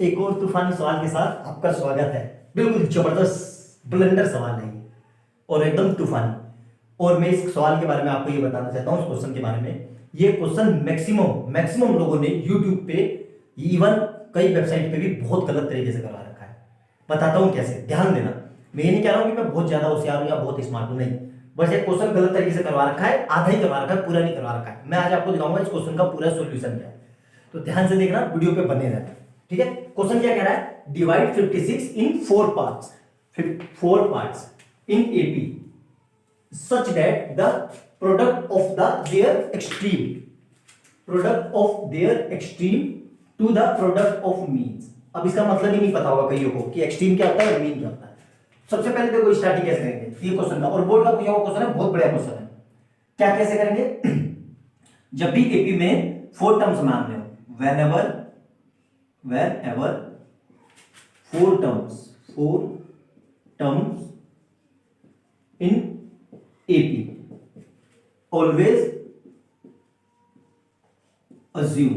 एक और तूफानी सवाल के साथ आपका स्वागत है। बिल्कुल जबरदस्त ब्लंडर सवाल है ये और एकदम तूफानी। और मैं इस सवाल के बारे में आपको ये बताना चाहता हूँ, इस क्वेश्चन के बारे में। ये क्वेश्चन मैक्सिमम लोगों ने यूट्यूब पे, इवन कई वेबसाइट पे भी बहुत गलत तरीके से करवा रखा है। बताता हूँ कैसे, ध्यान देना। मैं ये नहीं कह रहा हूँ कि मैं बहुत ज्यादा होशियार हूँ या बहुत स्मार्ट हूँ, नहीं। बस एक क्वेश्चन गलत तरीके से करवा रखा है, आधा ही करवा रखा है, पूरा नहीं करवा रखा है। मैं आज आपको दिखाऊंगा इस क्वेश्चन का पूरा सोल्यूशन क्या है। तो ध्यान से देखना, वीडियो पे बने रहना, ठीक है। क्वेश्चन क्या कह रहा है? Divide 56 in 4 parts, 4 parts in AP such that the product of their extreme to the product of means. अब इसका मतलब ही नहीं पता होगा कईयों को कि एक्सट्रीम क्या होता है और मीन क्या होता है। सबसे पहले देखो स्टार्टिंग कैसे करेंगे ये क्वेश्चन का, और बोर्ड का पूछा हुआ क्वेश्चन है, बहुत बढ़िया क्वेश्चन है। क्या कैसे करेंगे? जब भी एपी में 4 टर्म्स मान लो, whenever 4 terms in AP, always assume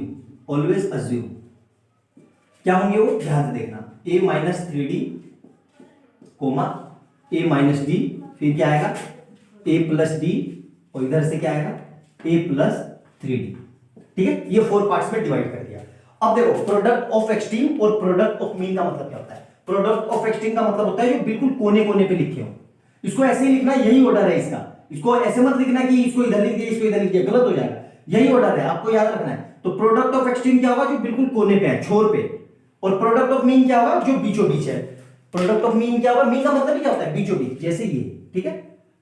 क्या होंगे वो, ध्यान से देखना। a minus 3d comma a minus d, फिर क्या आएगा a प्लस डी, और इधर से क्या आएगा a प्लस 3d। ठीक है, ये 4 पार्ट्स में डिवाइड कर दिया। अब देखो प्रोडक्ट ऑफ एक्सट्रीम और प्रोडक्ट ऑफ मीन का मतलब क्या होता है? प्रोडक्ट ऑफ एक्सट्रीम का मतलब होता है जो बिल्कुल कोने कोने पे लिखे हो। इसको ऐसे ही लिखना, यही ऑर्डर है इसका। इसको ऐसे मत लिखना कि इसको इधर लिख दिया इसको इधर लिख दिया, गलत हो जाएगा। यही ऑर्डर है, आपको याद रखना है। तो प्रोडक्ट ऑफ एक्सट्रीम क्या होगा? जो बिल्कुल कोने पे है, छोर पे। और प्रोडक्ट ऑफ मीन क्या होगा? जो बीचों बीच है। प्रोडक्ट ऑफ मीन क्या होगा? मीन का मतलब क्या होता है? बीचों बीच, जैसे ये। ठीक है,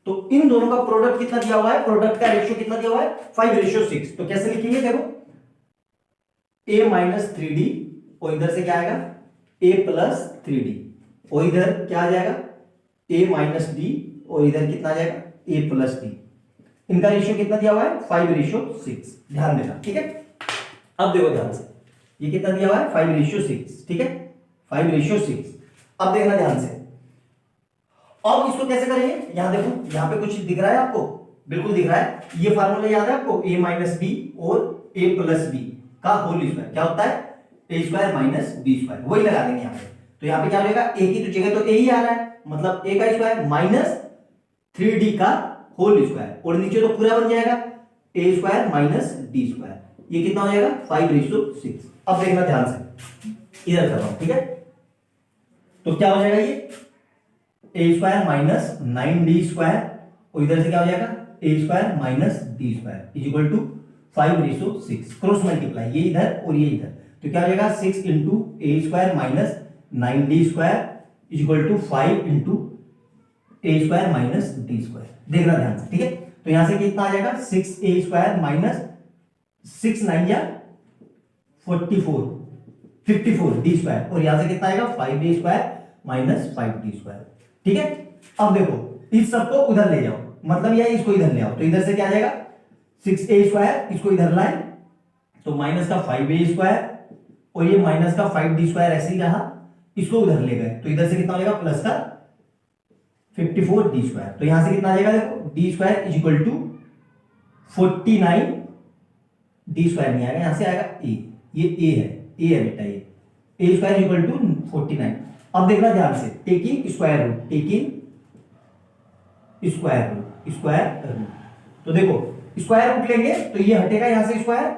तो इन दोनों का प्रोडक्ट कितना दिया हुआ है? प्रोडक्ट का रेशियो कितना दिया हुआ है? 5:6। तो कैसे लिखेंगे? देखो a माइनस 3d, और इधर से क्या आएगा a प्लस 3d, और इधर क्या आ जाएगा a माइनस डी, और इधर कितना आ जाएगा a प्लस डी। इनका रेशियो कितना दिया हुआ है? 5:6। ध्यान देना, ठीक है। अब देखो ध्यान से, ये कितना दिया हुआ है? 5:6। ठीक है, 5:6। अब देखना ध्यान से। अब इसको कैसे करेंगे? यहां देखो, यहां पे कुछ दिख रहा है आपको? बिल्कुल दिख रहा है। ये फार्मूला याद है आपको? a माइनस बी और a प्लस बी का होल स्क्वायर क्या होता है? a square minus b square. वही लगा देंगे यहाँ पे। तो यहाँ पे क्या हो जाएगा? a की तो जगह तो a ही आ रहा है, मतलब a का स्क्वायर माइनस 3d का होल स्क्वायर, और नीचे तो पूरा बन जाएगा a square minus d square. ये कितना हो जाएगा? 5:6। अब देखना ध्यान से, इधर कर रहा हूं, ठीक है। तो क्या हो जाएगा? ये a square minus 9d square, और इधर से क्या हो जाएगा? a square minus d square is equal to 5:6। Cross multiply, ये इधर और ये इधर, तो क्या हो जाएगा? 6 into a square minus 9d square is equal to 5 into a square minus d square. देखना ध्यान से, ठीक है। तो यहां से कितना आ जाएगा? 6a स्क्वायर माइनस 6 9 या 44 54 डी स्क्वायर, और यहां से कितना आएगा? 5a square minus 5d square. ठीक है, अब देखो इस सबको उधर ले जाओ, मतलब यह इसको इधर ले आओ, तो इधर से क्या आ जाएगा? 6a स्क्वायर, इसको इधर लाए तो माइनस का 5a स्क्वायर, और ये माइनस का 5d स्क्वायर ऐसे ही रहा, इसको उधर ले गए तो इधर से कितना हो जाएगा? प्लस का 54d स्क्वायर। तो यहां से कितना आ जाएगा? देखो d square is equal to 49, d square नहीं आएगा, यहां से आएगा a। ये a है बेटा, ये a स्क्वायर इक्वल टू 49। अब देखना ध्यान से, टेकिंग स्क्वायर रूट, तो देखो स्क्वायर रूट लेंगे तो ये हटेगा यहां से स्क्वायर,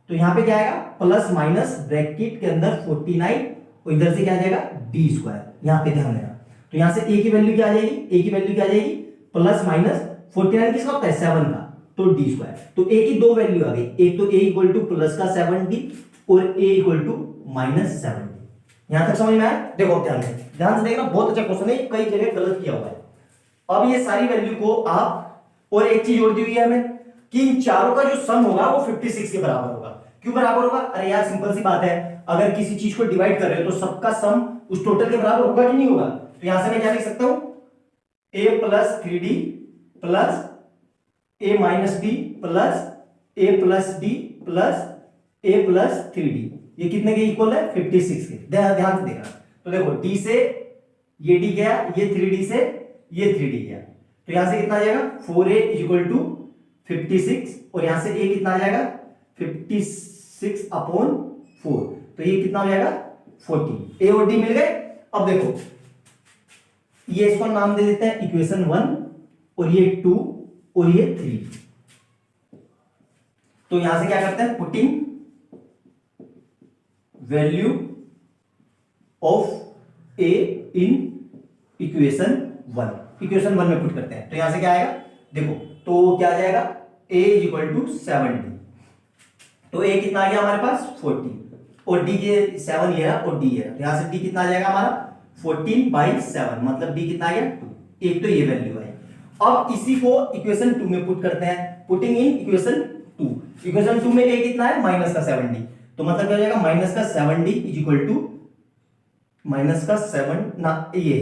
तो यहां पे क्या आएगा? प्लस माइनस ब्रैकेट के अंदर 49, और इधर से क्या आ जाएगा? D square. यहां पे ध्यान देना, तो यहां से a की वैल्यू क्या आ जाएगी? a की वैल्यू क्या आ जाएगी? प्लस माइनस 49 किसका होता है? 7 का, तो डी स्क्वायर। तो a की दो वैल्यू आ गई, एक तो a इक्वल टू प्लस का 7d और a equal to minus 7d। यहां तक समझ में आया? देखो ध्यान से देखना, बहुत अच्छा क्वेश्चन है, कई जगह गलत किया हुआ है। अब ये सारी वैल्यू को आप, और एक चीज और दी हुई है हमें कि इन चारों का जो सम होगा वो 56 के बराबर होगा। क्यों बराबर होगा? अरे यार सिंपल सी बात है, अगर किसी चीज को डिवाइड कर रहे हो तो सबका सम उस टोटल के बराबर होगा कि नहीं होगा? तो यहां से मैं क्या लिख सकता हूं? a plus 3d plus a minus d plus a plus d plus a plus 3d, ये कितने के इक्वल है? 56 के। ध्यान से देखना, तो देखो d से ये d गया, ये 3d से ये 3d गया, तो यहां से कितना आ जाएगा? 4a इक्वल टू 56, और यहां से a कितना आ जाएगा? 56/4, तो ये कितना हो जाएगा? 14। ए और डी मिल गए। अब देखो ये इसको नाम दे देते हैं इक्वेशन 1 और ये 2 और ये 3। तो यहां से क्या करते हैं, putting value of A in equation 1, equation 1 में पुट करते हैं। तो यहां से क्या आएगा, देखो तो क्या आ जाएगा, a is equal to 7d। तो a कितना आ गया हमारे पास 14 और d के 7 ये रहा और d ये रहा। यहां से d कितना आ जाएगा हमारा 14/7, मतलब d कितना आ गया 2। एक तो ये वैल्यू है। अब इसी को इक्वेशन 2 में पुट करते हैं, पुटिंग इन इक्वेशन 2। इक्वेशन 2 में a कितना है माइनस का 7d, तो मतलब क्या हो जाएगा माइनस का 7d is equal to minus का 7 ना ये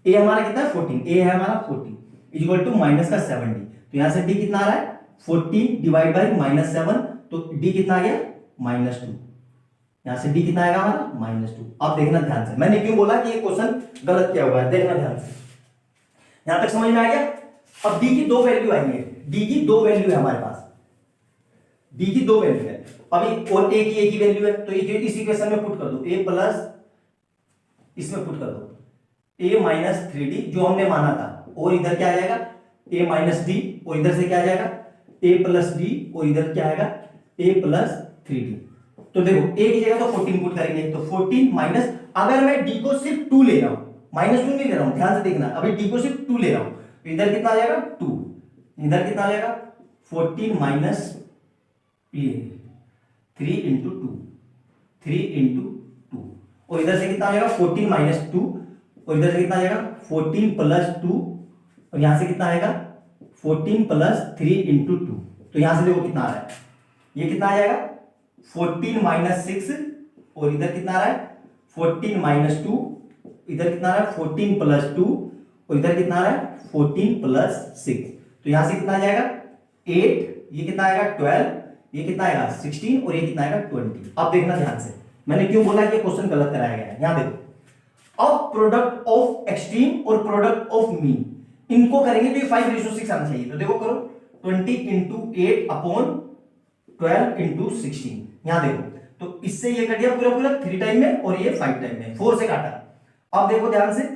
a हमारा कितना है 14, a है हमारा 14 इज इक्वल टू माइनस का 7d। तो यहां से d कितना आ रहा है 14 डिवाइड बाई -7, तो d कितना आ गया -2। यहां से d कितना आएगा हमारा -2। अब देखना ध्यान से, मैंने क्यों बोला कि ये क्वेश्चन गलत किया हुआ है, देखना ध्यान से। यहां तक समझ में आ गया। अब d की दो वैल्यू आएंगे, d की दो वैल्यू है हमारे पास, d की दो वैल्यू है अभी, और a की एक ही वैल्यू है। तो इस इक्वेशन में पुट कर दो a प्लस, इसमें पुट कर दो a माइनस 3d जो हमने माना था, और इधर क्या आ जाएगा a माइनस डी, और इधर से क्या आ जाएगा a प्लस डी, और इधर क्या आएगा a प्लस 3d। तो देखो a की जगह तो 14 पुट करेंगे, तो 14 माइनस, अगर मैं d को सिर्फ 2 ले रहा हूं, -2 नहीं ले रहा हूं, ध्यान से देखना, अभी d को सिर्फ 2 ले रहा हूं, तो इधर कितना आ जाएगा 2, इधर कितना आ जाएगा 14 माइनस 3 इंटू 2, 3 इंटू 2, और इधर से कितना आ जाएगा 14 माइनस 2, और इधर से कितना आ जाएगा 14 प्लस 2, और यहां से कितना आएगा 14 प्लस 3 इंटू 2। तो यहां से देखो कितना आ रहा है, ये कितना आ जाएगा 14 माइनस 6, और इधर कितना आ रहा है 14 माइनस 2, इधर कितना आ रहा है 14 प्लस 2, और इधर कितना आ रहा है 14 प्लस 6। तो यहां से कितना आ जाएगा 8, ये कितना आएगा 12, ये कितना आएगा 16, और ये कितना आएगा 20। अब देखना ध्यान से, मैंने क्यों बोला कि क्वेश्चन गलत कराया गया है। यहां देखो, अब प्रोडक्ट ऑफ एक्सट्रीम और प्रोडक्ट ऑफ मीन इनको करेंगे तो ये 5:6 आना चाहिए। तो देखो करो 20 इंटू 8 अपॉन 12 इंटू 16, यहां देखो तो इससे ये कट गया पूरा पूरा 3 टाइम में, और ये 5 टाइम में, 4 से काटा। अब देखो ध्यान से,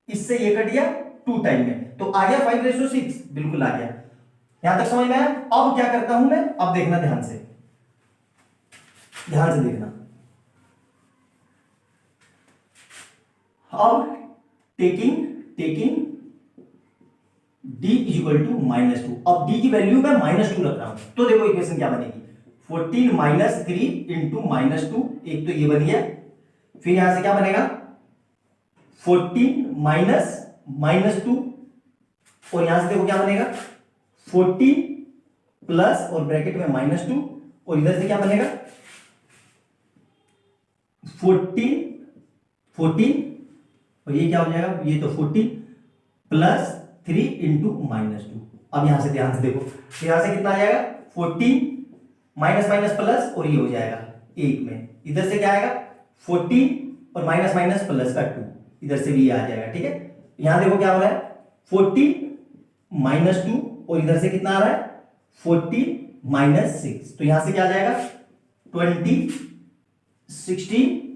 इससे ये कट गया 2 टाइम में, तो आ गया 5:6, बिल्कुल आ गया। यहां तक समझ में आया। अब क्या करता हूं मैं, अब देखना ध्यान से, ध्यान से देखना। अब taking d is equal to -2, अब d की वैल्यू मैं -2 रख रहा हूं, तो देखो इक्वेशन क्या बनेगी 14 माइनस 3 इंटू -2, एक तो ये बन गया, फिर यहां से क्या बनेगा 14 माइनस -2, और यहां से देखो क्या बनेगा 14 प्लस और ब्रैकेट में -2, और इधर से क्या बनेगा 14 और ये क्या हो जाएगा, ये तो 14 प्लस 3 इंटू -2। अब यहां से ध्यान से देखो, यहां से कितना आ जाएगा 14 माइनस माइनस प्लस, और ये हो जाएगा 1 में, इधर से क्या आएगा 14 और माइनस माइनस प्लस का 2, इधर से भी ये आ जाएगा। ठीक है, यहां देखो क्या हो रहा है 14 -2, और इधर से कितना आ रहा है 14 -6, तो यहां से क्या आ जाएगा 20 16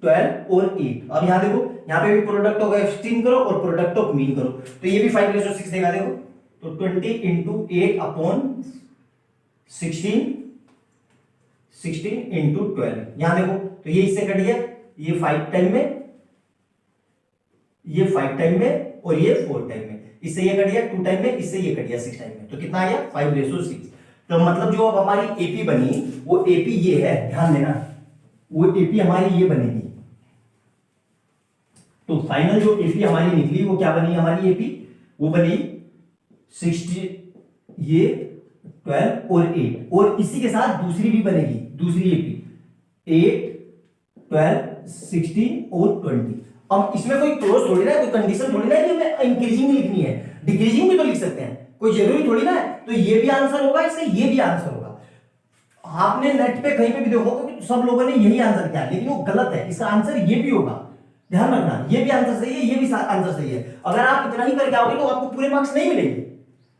12 और 8। अब यहां देखो, यहां पे भी प्रोडक्ट ऑफ एक्सट्रीम करो और प्रोडक्ट ऑफ मीन करो, तो ये भी 5:6 देगा। देखो तो 20 इंटू 8 अपॉन 16 इंटू 12, यहां देखो तो ये इससे कट गया, ये 5 टाइम में, ये 5 टाइम में, और ये 4 टाइम में, इससे ये कट गया 2 टाइम में, इससे ये कट गया 6 टाइम में, तो कितना आ गया 5:6। तो मतलब जो अब हमारी एपी बनी वो एपी ये है, ध्यान देना, वो एपी हमारी ये बनेगी। तो फाइनल जो एपी हमारी निकली वो क्या बनी हमारी एपी, वो बनी 60, ये 12 और 8, और इसी के साथ दूसरी भी बनेगी, दूसरी एपी 8 12 16 और 20। अब इसमें कोई क्लोज थोड़ी ना है, कोई कंडीशन थोड़ी ना है कि हमें इंक्रीजिंग लिखनी है, डिक्रीजिंग भी तो लिख सकते हैं, कोई जरूरी थोड़ी ना है। तो ये भी आंसर होगा, इससे ये भी आंसर होगा। आपने नेट पे कहीं पे भी देखो कि सब लोगों ने यही आंसर किया, लेकिन वो गलत है, इसका आंसर ये भी होगा, ध्यान रखना, ये भी आंसर सही है, ये भी आंसर सही है। अगर आप इतना ही करके आओगे तो आपको पूरे मार्क्स नहीं मिलेंगे।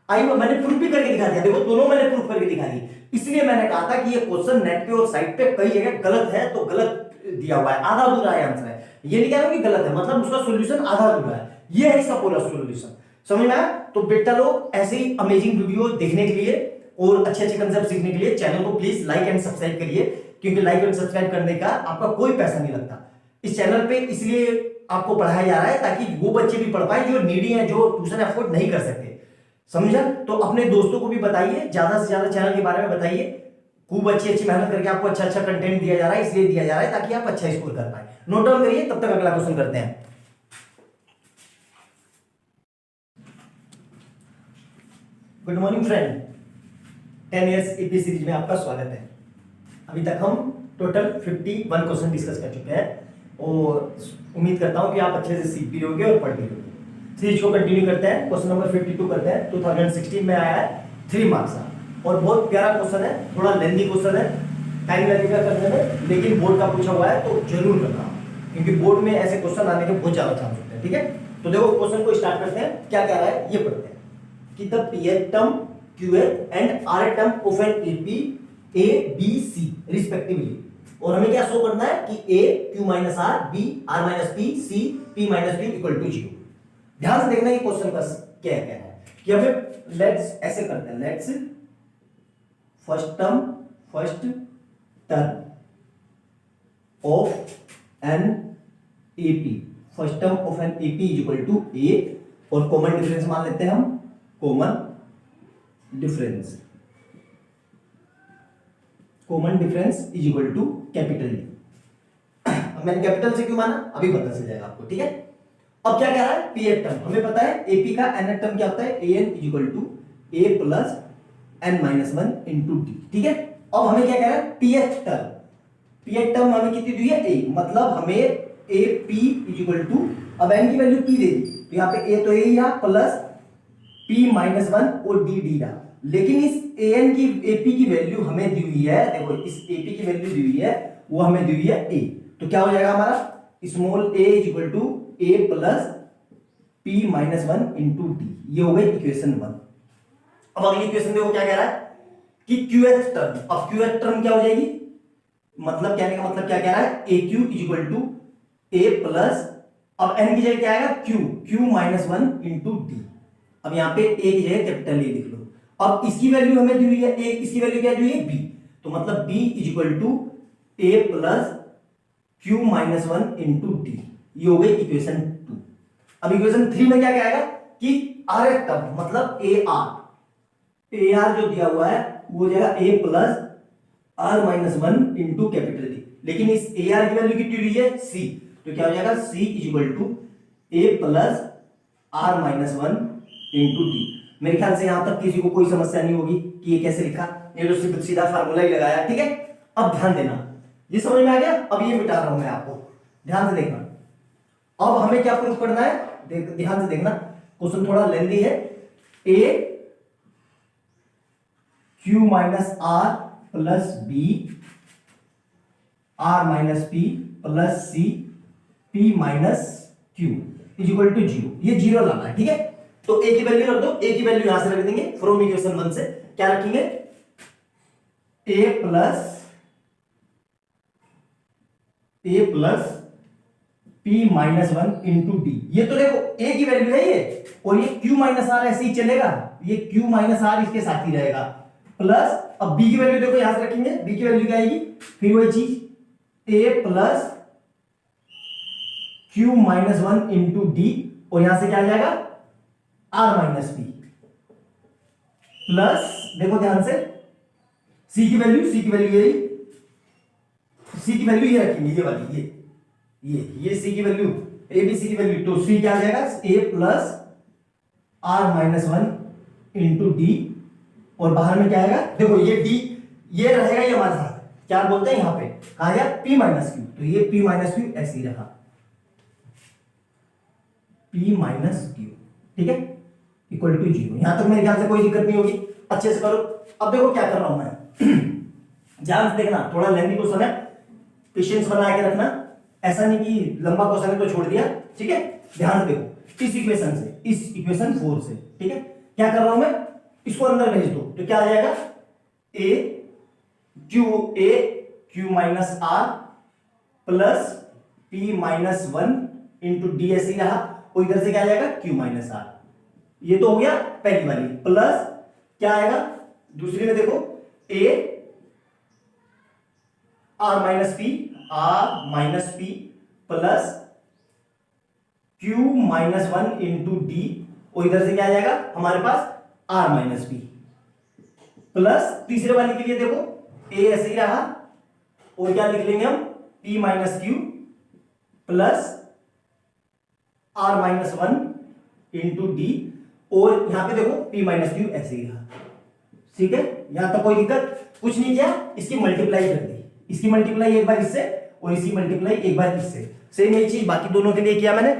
मैंने प्रूफ भी करके दिखा दिया, देखो दोनों मैंने प्रूफ करके दिखा दी। इसलिए मैंने कहा था कि ये क्वेश्चन नेट पे और साइट पे कई जगह गलत है, तो गलत दिया हुआ है, आधा अधूरा है आंसर है, ये नहीं कह रहा कि गलत है, मतलब उसका सॉल्यूशन आधा अधूरा है, ये है इसका पूरा सॉल्यूशन। समझ में आया? तो बेटा लोग ऐसे ही अमेजिंग वीडियो देखने के लिए और अच्छे अच्छे कंसेप्ट सीखने के लिए चैनल को प्लीज लाइक एंड सब्सक्राइब करिए, क्योंकि लाइक एंड सब्सक्राइब करने का आपका कोई पैसा नहीं लगता इस चैनल पे, इसलिए आपको पढ़ाया जा रहा है ताकि वो बच्चे भी पढ़ पाए जो नीडी हैं, जो ट्यूशन अफोर्ड नहीं कर सकते। समझा? तो अपने दोस्तों को भी बताइए, ज्यादा से ज्यादा चैनल के बारे में बताइए, खूब अच्छी अच्छी मेहनत करके आपको अच्छा अच्छा कंटेंट दिया जा रहा है, इसलिए दिया जा रहा है ताकि आप अच्छा स्कोर कर पाए। नोट डाउन करिए, तब तक अगला क्वेश्चन करते हैं। Good morning friend, 10 years AP series में आपका स्वागत है। अभी तक हम टोटल 51 क्वेश्चन डिस्कस कर चुके हैं और उम्मीद करता हूं कि आप अच्छे से सीख भी होंगे और पढ़ भी होंगे। सीरीज को कंटिन्यू करते हैं, क्वेश्चन नंबर 52 करते हैं। 2016 में आया है 3 मार्क्स का और बहुत प्यारा क्वेश्चन है, थोड़ा लेंथी क्वेश्चन है, टाइम लगेगा करने में, लेकिन बोर्ड का पूछा हुआ है तो जरूर करना, क्योंकि बोर्ड में ऐसे क्वेश्चन आने के बहुत ज्यादा चांस होते हैं। ठीक है, तो देखो क्वेश्चन को स्टार्ट करते हैं। क्या कह रहा है ये पढ़ते हैं कि the pth term, qth and rth term of an AP A B C respectively, और हमें क्या शो करना है कि A Q minus R, B R minus P, C P minus Q equal to 0। ध्यान से देखना ये क्वेश्चन का क्या कह रहा है कि हमें लेट्स ऐसे करते हैं, let's first term of an AP, first term of an AP is equal to A, और कॉमन डिफरेंस मान लेते हैं हम, common difference is equal to capital D. अब मैंने कैपिटल से क्यों माना अभी पता चल जाएगा आपको। ठीक है, अब क्या कह रहा है pth टर्म, हमें पता है एपी का nth टर्म क्या होता है, an is equal to a plus n minus 1 into d. ठीक है, अब हमें क्या कह रहा है pth टर्म हमें कितनी दी है, a, मतलब हमें ap इज इक्वल टू, अब n की वैल्यू p दे दी तो यहाँ पे a तो a ही रहा प्लस p माइनस 1 और d d रहा, लेकिन इस an की ap की वैल्यू हमें दी हुई है, देखो इस ap की वैल्यू दी हुई है, वो हमें दी हुई है a, तो क्या हो जाएगा हमारा small a is equal to a plus p minus 1 into d, ये हो गई इक्वेशन 1। अब अगली इक्वेशन देखो क्या कह रहा है कि qth टर्म, अब qth टर्म क्या हो जाएगी, मतलब कहने का मतलब क्या कह रहा है aq is equal to a plus, अब n की जगह क्या आएगा q माइनस 1 इंटू डी, अब यहाँ पे a की जगह कैपिटल A लिख लो। अब इसकी वैल्यू हमें दी हुई है a, इसकी वैल्यू क्या दी हुई है b, तो मतलब b is equal to a plus q minus 1 into d, ये हो गई इक्वेशन 2। अब इक्वेशन 3 में क्या कहेगा कि rth टर्म मतलब ar जो दिया हुआ है वो हो जाएगा a plus r minus 1 into capital D, लेकिन इस ar की वैल्यू कितनी हुई है c, तो क्या हो जाएगा c is equal to a plus r minus 1 into d. मेरे ख्याल से यहां तक किसी को कोई समस्या नहीं होगी कि ये कैसे लिखा, ये तो सिर्फ सीधा फार्मूला ही लगाया। ठीक है, अब ध्यान देना, ये समझ में आ गया, अब ये मिटा रहा हूं मैं आपको, ध्यान से देखना। अब हमें क्या प्रूफ करना है, ध्यान से देखना, क्वेश्चन थोड़ा लेंथी है। a q minus r plus b r minus p plus c p minus q is equal to 0, ये 0 लाना है। ठीक है, तो a की वैल्यू रख दो, a की वैल्यू यहां से रख देंगे फ्रॉम इक्वेशन 1 से, क्या रखेंगे a plus p minus 1 into d, ये तो देखो a की वैल्यू है ये, और ये q माइनस r ऐसे ही चलेगा, ये q माइनस r इसके साथ ही रहेगा, प्लस अब b की वैल्यू देखो यहां से रखेंगे, b की वैल्यू क्या आएगी, फिर वही चीज a plus q minus 1 into d, और यहां से क्या आ जाएगा r माइनस p प्लस, देखो ध्यान से c की वैल्यू यही, c की वैल्यू ये रखेंगे, ये वाली ये c की वैल्यू, a b c की वैल्यू, तो c क्या आ जाएगा a plus r minus 1 into d, और बाहर में क्या आएगा, देखो ये d ये रहेगा, ये हमारे साथ क्या बोलते हैं यहाँ पे, कहा गया p माइनस क्यू, तो ये p माइनस क्यू ऐसे ही रहा, p माइनस क्यू। ठीक है, इक्वल टू 0। यहां तक मेरे ख्याल से कोई दिक्कत नहीं होगी, अच्छे से करो। अब देखो क्या कर रहा हूं मैं ध्यान से देखना, थोड़ा लेंथी क्वेश्चन है, पेशेंस बना के रखना, ऐसा नहीं कि लंबा क्वेश्चन है तो छोड़ दिया। ठीक है, ध्यान से देखो, इस इक्वेशन से, इस इक्वेशन 4 से, ठीक है, क्या कर रहा हूं मैं, इसको अंदर भेज दो तो क्या आ जाएगा a q minus r plus P minus 1 into D ऐसे ही रहा, और इधर से क्या आ जाएगा Q माइनस आर। ये तो हो गया पहली वाली, प्लस क्या आएगा दूसरी में, देखो A R minus P plus Q minus 1 into d, और इधर से क्या आ जाएगा हमारे पास R माइनस पी, प्लस तीसरे वाले के लिए देखो A ऐसे ही रहा, और क्या लिख लेंगे हम P minus Q plus R minus 1 into d, और यहां पे देखो P माइनस क्यू ऐसे ही रहा। ठीक है, यहां तक कोई दिक्कत कुछ नहीं किया, इसकी मल्टीप्लाई कर दी, इसकी मल्टीप्लाई एक बार इससे और इसकी मल्टीप्लाई एक बार इससे, सेम यही चीज बाकी दोनों के लिए किया मैंने।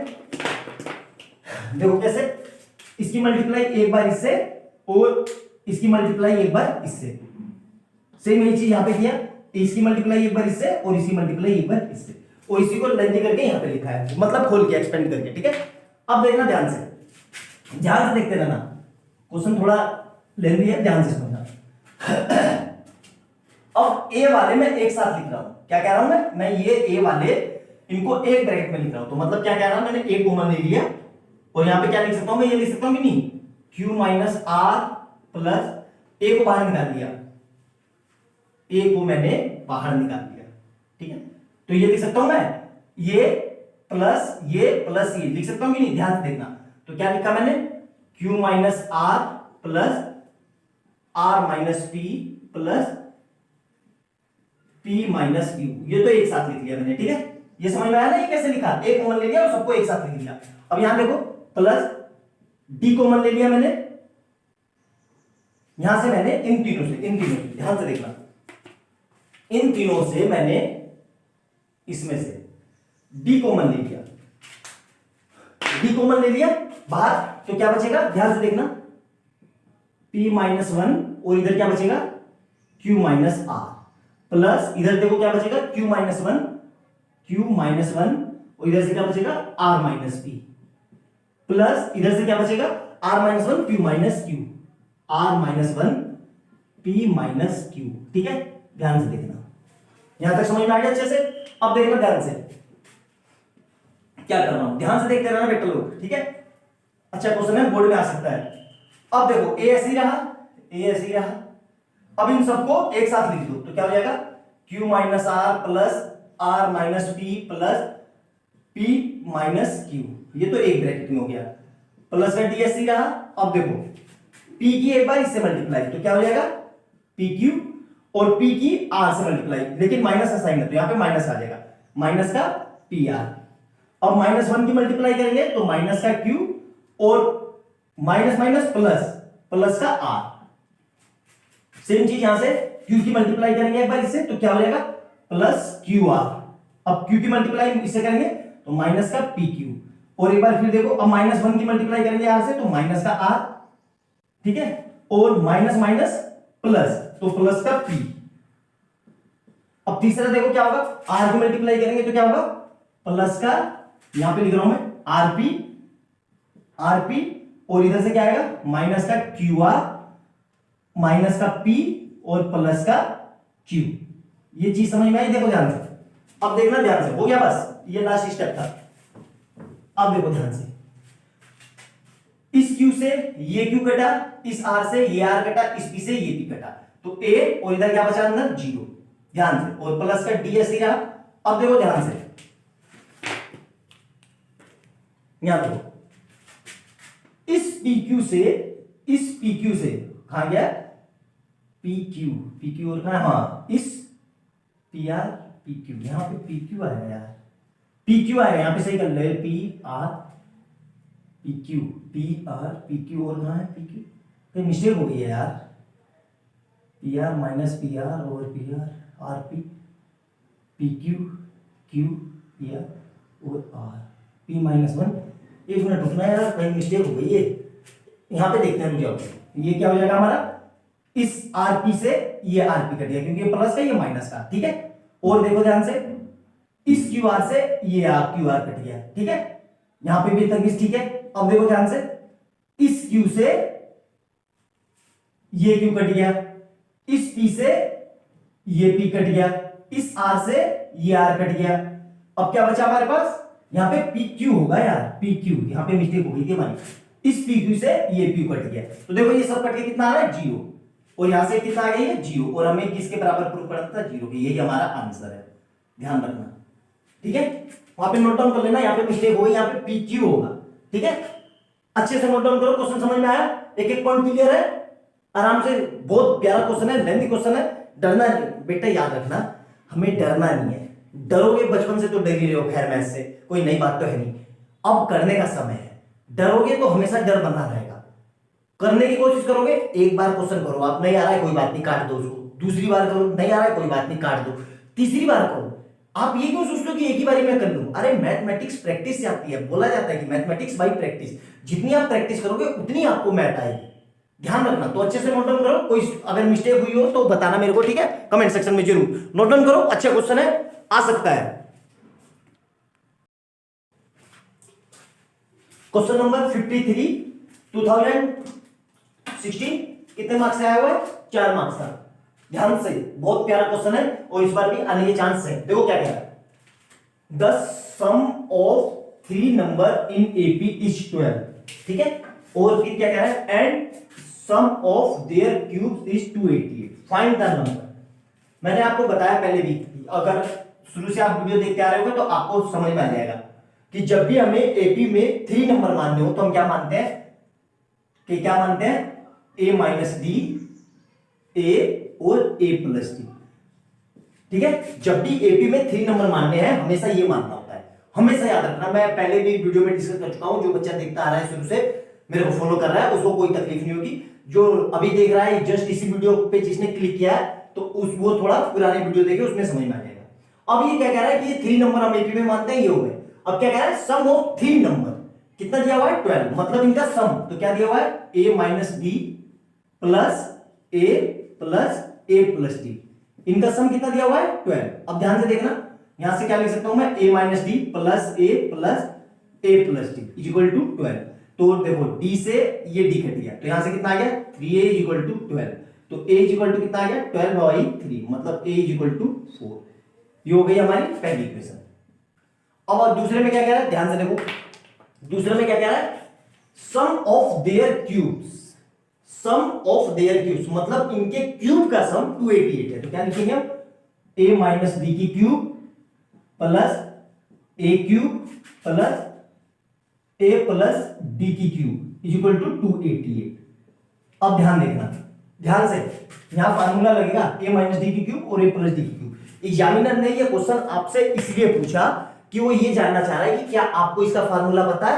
देखो कैसे, इसकी मल्टीप्लाई एक बार इससे और इसकी मल्टीप्लाई एक बार इससे, सेम यही चीज यहां पे किया, इसकी मल्टीप्लाई एक बार इससे और इसकी मल्टीप्लाई एक बार इससे, और इसी को लेंथ करके यहां पे लिखा है, मतलब खोल के एक्सपेंड करके। ठीक है, अब देखना ध्यान से देखते रहना, क्वेश्चन थोड़ा लेंथी है, ध्यान से समझना। अब ए वाले में एक साथ लिख रहा हूं, क्या कह रहा हूं मैं ये ए वाले इनको एक ब्रैकेट में लिख रहा हूं, तो मतलब क्या कह रहा हूं, मैंने ए कॉमन ले लिया, और यहां पे क्या लिख सकता हूं मैं, ये लिख सकता हूं कि नहीं, Q माइनस आर प्लस ए को बाहर निकाल दिया, ए को मैंने बाहर निकाल दिया। ठीक है, तो ये लिख सकता हूं मैं, ये प्लस ये लिख सकता हूं कि नहीं, ध्यान से देखना। तो क्या लिखा मैंने, Q minus R plus R minus P plus P minus Q, ये तो एक साथ लिख लिया मैंने। ठीक है, ये समझ में आया ना, ये कैसे लिखा, एक कॉमन ले लिया और सबको एक साथ लिख लिया। अब यहां देखो प्लस D कॉमन ले लिया मैंने, यहां से मैंने इन तीनों से ध्यान से देखना, इन तीनों से मैंने इसमें से D कॉमन ले लिया, D कॉमन ले लिया बाहर, तो क्या बचेगा ध्यान से देखना, P माइनस 1, और इधर क्या बचेगा Q माइनस आर, प्लस इधर देखो क्या बचेगा Q माइनस 1, और इधर से क्या बचेगा R माइनस पी, प्लस इधर से क्या बचेगा R minus 1 Q minus Q, R minus 1 P minus Q. ठीक है, ध्यान से देखना, यहां तक समझ में आ गया अच्छे से। अब देखना ध्यान से क्या कर रहा हूं, ध्यान से देखते रहना बेटा लोग। ठीक है, अच्छा क्वेश्चन है, बोर्ड में आ सकता है। अब देखो ए ऐसे ही रहा, अब इन सबको एक साथ लिख दो, तो क्या हो जाएगा Q minus R plus R minus P plus P minus Q, ये तो एक ब्रैकेट में हो गया, प्लस का डी ऐसे ही रहा। अब देखो P की एक बार इससे मल्टीप्लाई, तो क्या हो जाएगा PQ, और P की R से मल्टीप्लाई, लेकिन माइनस का साइन है तो यहां पे माइनस आ जाएगा, माइनस का PR। अब माइनस 1 की मल्टीप्लाई करेंगे तो माइनस का Q, और माइनस माइनस प्लस का R, सेम चीज यहां से Q की मल्टीप्लाई करेंगे एक बार इससे, तो क्या हो जाएगा प्लस QR। अब Q की मल्टीप्लाई इससे करेंगे तो माइनस का PQ, और एक बार फिर देखो, अब माइनस 1 की मल्टीप्लाई करेंगे R से तो माइनस का R, ठीक है, और माइनस माइनस प्लस, तो प्लस का P। अब तीसरा देखो क्या होगा, R की मल्टीप्लाई करेंगे तो क्या होगा प्लस का, यहां पे लिख रहा हूं मैं RP, और इधर से क्या आएगा माइनस का QR, माइनस का P और प्लस का Q। ये चीज समझ में आई, देखो ध्यान से, अब देखना ध्यान से, हो गया बस, ये लास्ट स्टेप था। अब देखो ध्यान से, इस Q से ये Q कटा, इस R से ये R कटा, इस P से ये P कटा, तो A, और इधर क्या बचा अंदर 0, ध्यान से, और प्लस का D ऐसे रहा। अब देखो ध्यान से, यहां देखो, इस PQ से कहां गया PQ और कहां, हाँ इस PR PQ, यहां पे PQ आया यार, PQ आया यहां पे, सही कर ले, PR PQ और कहां है PQ, कहीं मिस्टेक हो गई है यार, PR माइनस PR और PR RP PQ Q PR और R P माइनस 1, एक मिनट रुकना यार, कहीं मिस्टेक हो गई है, यहां पे देखते हैं रुक जाओ, ये क्या हो जाएगा हमारा, इस RP से ये RP कट गया क्योंकि ये प्लस का ये माइनस का, ठीक है, और देखो ध्यान से, इस QR से ये QR कट गया, ठीक है, यहां पे भी तक ठीक है। अब देखो ध्यान से, इस Q से ये Q कट गया, इस P से ये P कट गया, इस R से ये R कट गया, अब क्या बचा हमारे पास, यहाँ पे पी क्यू होगा यार, पी क्यू, यहाँ पे मिस्टेक हो गई थी हमारी, इस पी क्यू से ये पी कट गया, तो देखो ये सब कट के कितना आ रहा है, जीरो, और यहां से कितना आ गया है, जीरो, और हमें किसके बराबर प्रूफ करना था, जीरो के, यही हमारा आंसर है, ध्यान रखना, ठीक है। वहां पे नोट डाउन कर लेना, यहाँ पे मिस्टेक हो गई, यहाँ पे पी क्यू होगा, ठीक है, अच्छे से नोट डाउन करो, क्वेश्चन समझ में आया, एक एक पॉइंट क्लियर है, आराम से, बहुत प्यारा क्वेश्चन है, लेंथी क्वेश्चन है, डरना नहीं बेटा, याद रखना, हमें डरना नहीं है, डरोगे बचपन से तो डर ही रहे हो, खैर मैथ से कोई नई बात तो है नहीं, अब करने का समय है, डरोगे तो हमेशा डर बना रहेगा, करने की कोशिश करोगे, एक बार क्वेश्चन करो आप, नहीं आ रहा है कोई बात नहीं, काट दो उसको, दूसरी बार करो, नहीं आ रहा है कोई बात नहीं, काट दो, तीसरी बार करो, आप ये क्यों सोचते हो कि एक ही बारी में कर लूं, अरे मैथमेटिक्स प्रैक्टिस से आती है, बोला जाता है कि मैथमेटिक्स बाय प्रैक्टिस, जितनी आप प्रैक्टिस करोगे उतनी आपको मैथ आएगी, ध्यान रखना, तो अच्छे से नोट डाउन करो, कोई अगर मिस्टेक हुई हो तो बताना मेरे को, ठीक है, कमेंट सेक्शन में जरूर नोट डाउन करो, अच्छा क्वेश्चन है, आ सकता है। क्वेश्चन नंबर 53 2016 कितने मार्क्स से आया हुआ है, 4 मार्क्स का, ध्यान से, बहुत प्यारा क्वेश्चन है और इस बार भी आने के चांस है, देखो क्या कह रहा है, the sum of 3 number in AP is 12, ठीक है, और फिर क्या कह रहा है, and sum of their cubes is 288, find the number. मैंने आपको बताया पहले भी, अगर शुरू से आप वीडियो देखते आ रहे हो तो आपको समझ में आ जाएगा कि जब भी हमें एपी में 3 नंबर मानने हो तो हम क्या मानते हैं, कि क्या मानते हैं, ए माइनस डी, ए और ए प्लस डी, ठीक है, जब भी एपी में 3 नंबर मानने हैं हमेशा ये मानना होता है, हमेशा याद रखना, मैं पहले भी वीडियो में डिस्कस कर चुका हूं, जो बच्चा देखता आ रहा है शुरू से मेरे को फॉलो कर रहा है उसको कोई तकलीफ नहीं होगी, जो अभी देख रहा है जस्ट इसी वीडियो पे जिसने क्लिक किया है तो उस वो थोड़ा पुरानी वीडियो देखे, उसमें समझ में आ जाएगा। अब ये क्या कह रहा है कि ये 3 नंबर हम एपी में मानते हैं, ये हो गए, अब क्या कह रहा है, सम ऑफ 3 नंबर, कितना दिया हुआ है, 12, मतलब इनका सम, तो क्या दिया हुआ है, a minus d plus a plus D, इनका सम कितना दिया हुआ है, 12। अब ध्यान से देखना, यहां से क्या लिख सकता हूं मैं, a minus d plus a plus d is equal to 12, तो देखो d से ये d कट गया, तो यहां से कितना आ गया, 3a इज इक्वल टू 12, तो a इज इक्वल टू कितना आ गया, 12/3, मतलब a इज इक्वल टू 4, ये हो गई हमारी पहली इक्वेशन। अब दूसरे में क्या कह रहा है, ध्यान से देखो, दूसरे में क्या कह रहा है, sum of their cubes, sum of their cubes मतलब इनके क्यूब का सम 288 है, तो क्या लिखेंगे हम, a माइनस डी की cube plus A cube plus a plus D की क्यूब इज इक्वल टू 288। अब ध्यान देखना, ध्यान से, यहां फार्मूला लगेगा a माइनस डी की क्यूब और a प्लस डी की क्यूब। एग्जामिनर ने ये क्वेश्चन आपसे इसलिए पूछा कि वो ये जानना चाह रहा है कि क्या आपको इसका फार्मूला पता है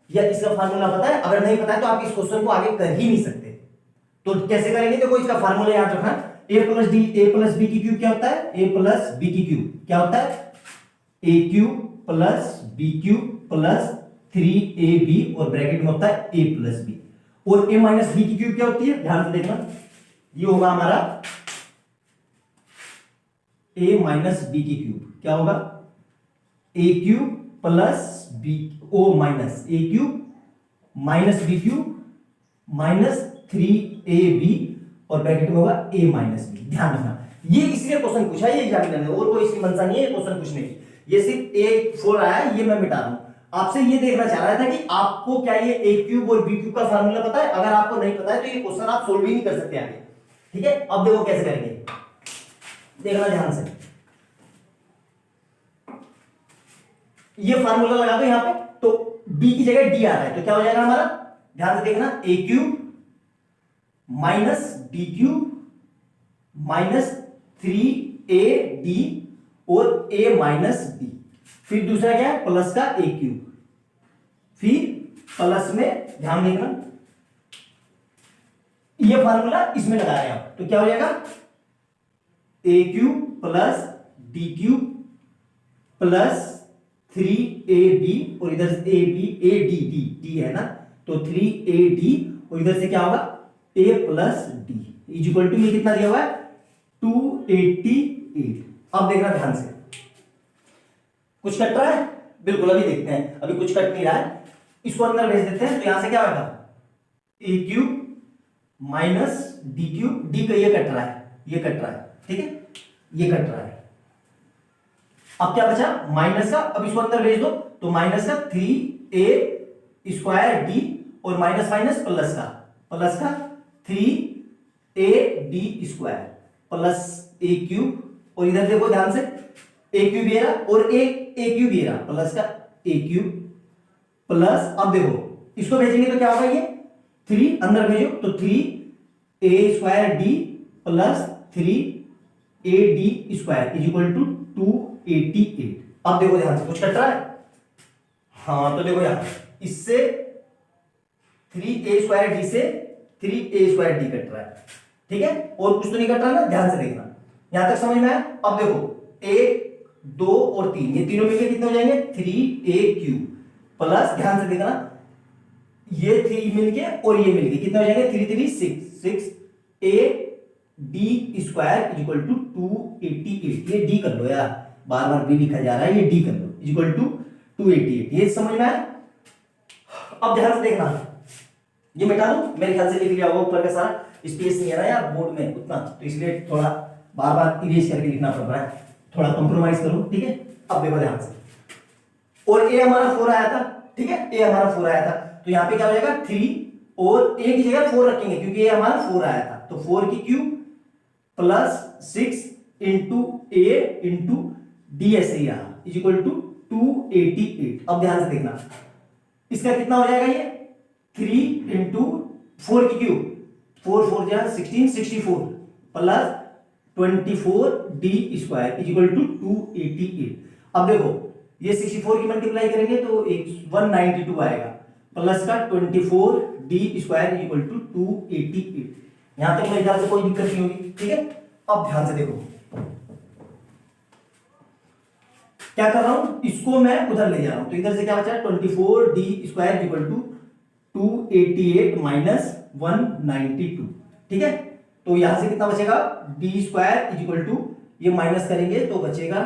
या इसका फार्मूला पता है, अगर नहीं पता है तो आप इस क्वेश्चन को आगे कर ही नहीं सकते, तो कैसे करेंगे, देखो इसका फार्मूला याद रखना, a प्लस बी की क्यूब क्या होता है, a प्लस बी की क्यूब क्या होता है, a cube plus b cube plus 3ab और ब्रैकेट में होता है a प्लस बी, और a माइनस बी की क्यूब क्या होती है, ध्यान से देखना, ये होगा हमारा a माइनस बी की क्यूब, क्या होगा, a क्यूब प्लस बी ओ minus a cube minus b cube minus 3ab और ब्रैकेट में होगा a माइनस बी। ध्यान रखना, ये इसलिए क्वेश्चन पूछा है ये एग्जामिनर ने, और कोई इसकी मंशा नहीं है क्वेश्चन पूछने की, ये सिर्फ a4 आया है, ये मैं मिटा रहा हूं, आपसे ये देखना चाह रहा था कि आपको क्या ये a क्यूब और b क्यूब का फार्मूला पता है, अगर आपको नहीं पता है तो ये क्वेश्चन आप सोल्व ही नहीं कर सकते आगे, ठीक है। अब देखो कैसे करेंगे, देखना ध्यान से, ये फार्मूला लगा दो यहां पे, तो b की जगह d आ रहा है, तो क्या हो जाएगा हमारा, ध्यान से देखना, a cube minus D cube minus 3ad और a माइनस डी, फिर दूसरा क्या है, प्लस का a क्यूब, फिर प्लस में, ध्यान देखना, ये फार्मूला इसमें लगा रहे हैं आप, तो क्या हो जाएगा, a cube plus D cube plus 3ab और इधर से डी है ना, तो 3ad और इधर से क्या होगा, a plus d is equal to, ये कितना दिया हुआ है, 288। अब देखना ध्यान से, कुछ कट रहा है, बिल्कुल अभी देखते हैं, अभी कुछ कट नहीं रहा है, इसको अंदर भेज देते हैं, तो यहां से क्या होगा, a cube minus D cube, D का ये कट रहा है, ये कट रहा है, ठीक है, ये कट रहा है, अब क्या बचा माइनस का, अब इसको अंदर भेज दो तो माइनस का 3a² डी और माइनस माइनस प्लस का 3a² प्लस a³ और इधर देखो ध्यान से a³ ये रहा और a³ ये रहा प्लस का a³ प्लस, अब देखो इसको भेजेंगे तो क्या होगा, ये 3 अंदर भेजो तो 3a² d plus 3ad² is equal to 288। अब देखो ध्यान से कुछ कट रहा है, हाँ तो देखो यार इससे 3a² डी से 3a² डी कट रहा है, ठीक है, और कुछ तो नहीं कट रहा ना, ध्यान से देखना यहां तक समझ में आया। अब देखो 1 2 और 3 ये तीनों मिलकर कितने हो जाएंगे 3a³ प्लस, ध्यान से देखना ये 3 मिलके और ये मिलके कितने हो जाएंगे 3 3 6 6ad² इज इक्वल टू 288। ये डी कर लो यार, बार बार बी लिखा जा रहा है, ये डी कर लो इज इक्वल टू 288। ये समझ में आया। अब ध्यान से देखना, ये मिटा दो, मेरे ख्याल से लिख लिया होगा ऊपर का सारा, स्पेस नहीं है ना यार बोर्ड में उतना, तो इसलिए थोड़ा बार बार इरेज करके लिखना पड़ रहा है, थोड़ा कंप्रोमाइज करो, ठीक है। अब देखो ध्यान से, और ए हमारा 4 आया था, ठीक है, ए हमारा 4 आया था, तो यहाँ पे क्या हो जाएगा 3 और ए की जगह 4 रखेंगे क्योंकि ये हमारा 4 आया था, तो 4 की क्यूब प्लस 6 इंटू ए इंटू डी ऐसे ही रहा इज इक्वल टू 288। अब ध्यान से देखना इसका कितना हो जाएगा, ये 3 इंटू 4 की क्यूब 4 4 जा 16 64 plus 24d² is equal to 288। अब देखो ये 64 की मल्टीप्लाई करेंगे तो 192 आएगा प्लस का 24d² इज इक्वल टू 288। यहां तक मेरे ख्याल से कोई दिक्कत नहीं होगी, ठीक है। अब ध्यान से देखो क्या कर रहा हूं, इसको मैं उधर ले जा रहा हूं, तो इधर से क्या बचा 24d² is equal to 288 minus 192, ठीक है। तो यहां से कितना बचेगा d² इज इक्वल टू, ये माइनस करेंगे तो बचेगा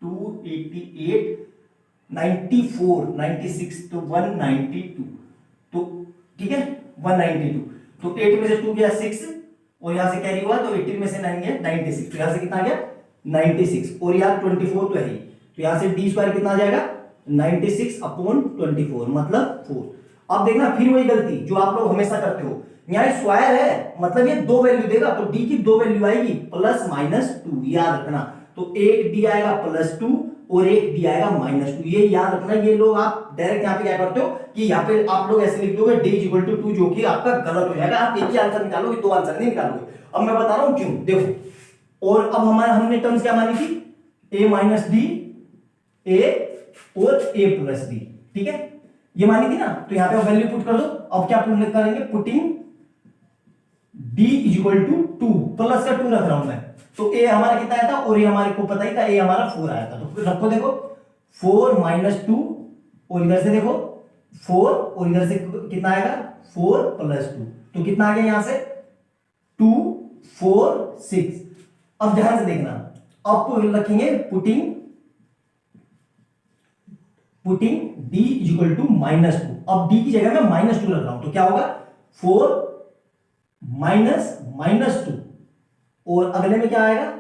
288 94 96 तो 192, तो ठीक है 192, तो 8 में से 2 गया 6 और यहां से कैरी हुआ तो 18 में से 9 गया 96, तो यहां से कितना आ गया 96 और यहाँ 24 तो है ही, तो यहां से d² कितना आ जाएगा 96 अपॉन 24 मतलब 4। अब देखना फिर वही गलती जो आप लोग हमेशा करते हो, यहाँ स्क्वायर है मतलब ये 2 वैल्यू देगा, तो d की 2 वैल्यू आएगी प्लस माइनस 2, याद रखना। तो एक d आएगा प्लस 2 और एक d आएगा माइनस 2, ये याद रखना। ये लोग आप डायरेक्ट यहाँ पे क्या करते हो कि यहाँ पे आप लोग ऐसे लिख दोगे d इज इक्वल टू 2, जो कि आपका गलत हो जाएगा, आप एक ही आंसर निकालोगे, 2 आंसर नहीं निकालोगे। अब मैं बता रहा हूं क्यों, देखो। और अब हमने टर्म्स क्या मानी थी, a माइनस डी a और a प्लस डी, ठीक है, ये मानी थी ना। तो यहाँ पे वैल्यू पुट कर दो। अब क्या पुट करेंगे, putting d is equal to 2 plus का 2 रख रहा हूं मैं, तो a हमारा कितना आया था और ये हमारे को पता ही था, a हमारा 4 आया था, तो फिर रखो देखो 4 माइनस 2 और इधर से देखो 4 और इधर से कितना आएगा 4 प्लस 2, तो कितना आ गया यहां से 2 4 6। अब ध्यान से देखना, अब तो रखेंगे putting d is equal to minus 2। अब d की जगह मैं माइनस 2 रख रहा हूं, तो क्या होगा 4 माइनस माइनस 2 और अगले में क्या आएगा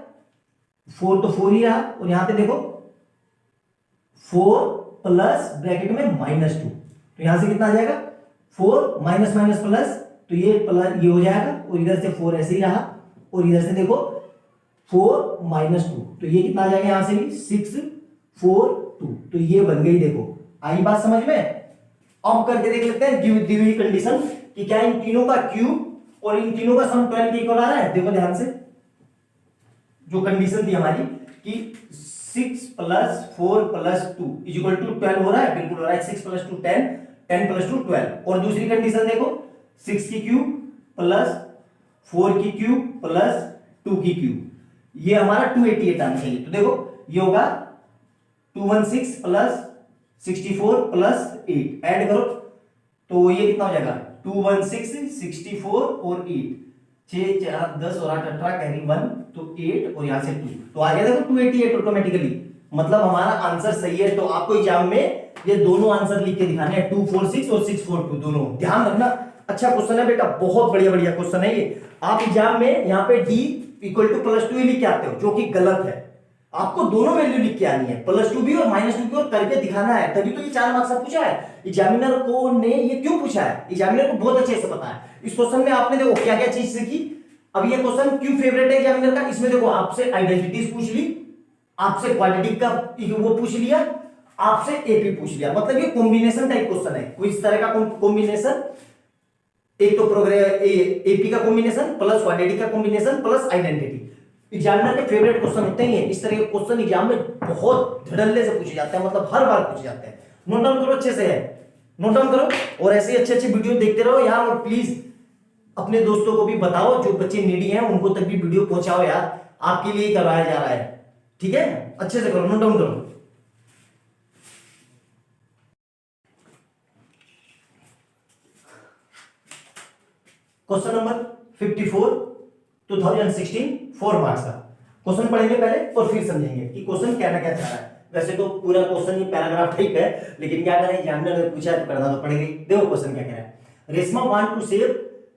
4 तो 4 ही रहा, और यहां पे देखो 4 प्लस ब्रैकेट में माइनस 2, तो यहां से कितना आ जाएगा 4 माइनस माइनस प्लस, तो ये प्लस ये हो जाएगा और इधर से 4 ऐसे ही रहा, और इधर से देखो 4 माइनस 2, तो ये कितना आ जाएगा यहां से भी 6 4 2, तो ये बन गई। देखो आई बात समझ में। अब करके देख लेते हैं दी हुई कंडीशन कि क्या इन तीनों का क्यूब और इन तीनों का सम 12 के इक्वल आ रहा है। देखो ध्यान से, जो कंडीशन थी हमारी कि 6 plus 4 plus 2 is equal to 12 हो रहा है, बिल्कुल हो रहा है। 6 प्लस 2 10, 10 प्लस 2 12। और दूसरी कंडीशन देखो 6 की क्यूब प्लस 4 की क्यूब प्लस 2 की क्यूब, ये हमारा 288 आना चाहिए। तो देखो ये होगा 216 प्लस 64 प्लस 8, ऐड करो तो ये कितना हो जाएगा 216 64 और 8, 6 4 10 और 8 18 कैरी 1, तो 8 और यहां से 2, तो आ गया देखो 288 ऑटोमेटिकली। मतलब हमारा आंसर सही है। तो आपको एग्जाम में ये दोनों आंसर लिख के दिखाने हैं, 246 और 642 दोनों। ध्यान रखना, अच्छा क्वेश्चन है बेटा, बहुत बढ़िया बढ़िया क्वेश्चन है ये। आप एग्जाम में यहाँ पे d इक्वल टू प्लस 2 ही लिख के आते हो, जो कि गलत है। आपको दोनों वैल्यू लिख के आनी है, +2 भी और -2 भी, और करके दिखाना है, तभी तो ये 4 मार्क्स का पूछा है। एग्जामिनर को ने ये क्यों पूछा है, एग्जामिनर को बहुत अच्छे से पता है। इस क्वेश्चन में आपने देखो क्या क्या चीज सीखी। अब ये क्वेश्चन क्यों फेवरेट है एग्जामिनर का, इसमें देखो आपसे आइडेंटिटीज पूछ ली, आपसे क्वाड्रेटिक का वो पूछ लिया, आपसे एपी पूछ लिया, मतलब ये कॉम्बिनेशन टाइप क्वेश्चन है। कोई इस तरह का कॉम्बिनेशन, एक तो प्रोग्रेस एपी का कॉम्बिनेशन प्लस क्वाड्रेटिक का कॉम्बिनेशन प्लस आइडेंटिटी। एग्जामिनर के फेवरेट क्वेश्चन होते हैं इस तरह के क्वेश्चन, एग्जाम में बहुत धड़ल्ले से पूछे जाते हैं, मतलब हर बार पूछे जाते हैं। नोट डाउन करो अच्छे से, नोट डाउन करो, और ऐसे अच्छे अच्छे वीडियो देखते रहो यार। और प्लीज अपने दोस्तों को भी बताओ, जो बच्चे नीडी हैं उनको तक भी वीडियो पहुंचाओ यार, आपके लिए ही करवाया जा रहा है, ठीक है। अच्छे से करो, नोट डाउन करो। क्वेश्चन नंबर 54 2016 4 मार्क्स का क्वेश्चन पढ़ेंगे पहले और फिर समझेंगे कि क्वेश्चन क्या क्या चाह रहा है। वैसे तो पूरा क्वेश्चन ये पैराग्राफ टाइप है, लेकिन क्या करें, एग्जामिनर ने पूछा है तो करना तो पड़ेगा। देखो क्वेश्चन क्या कह रहा है। Reshma want to save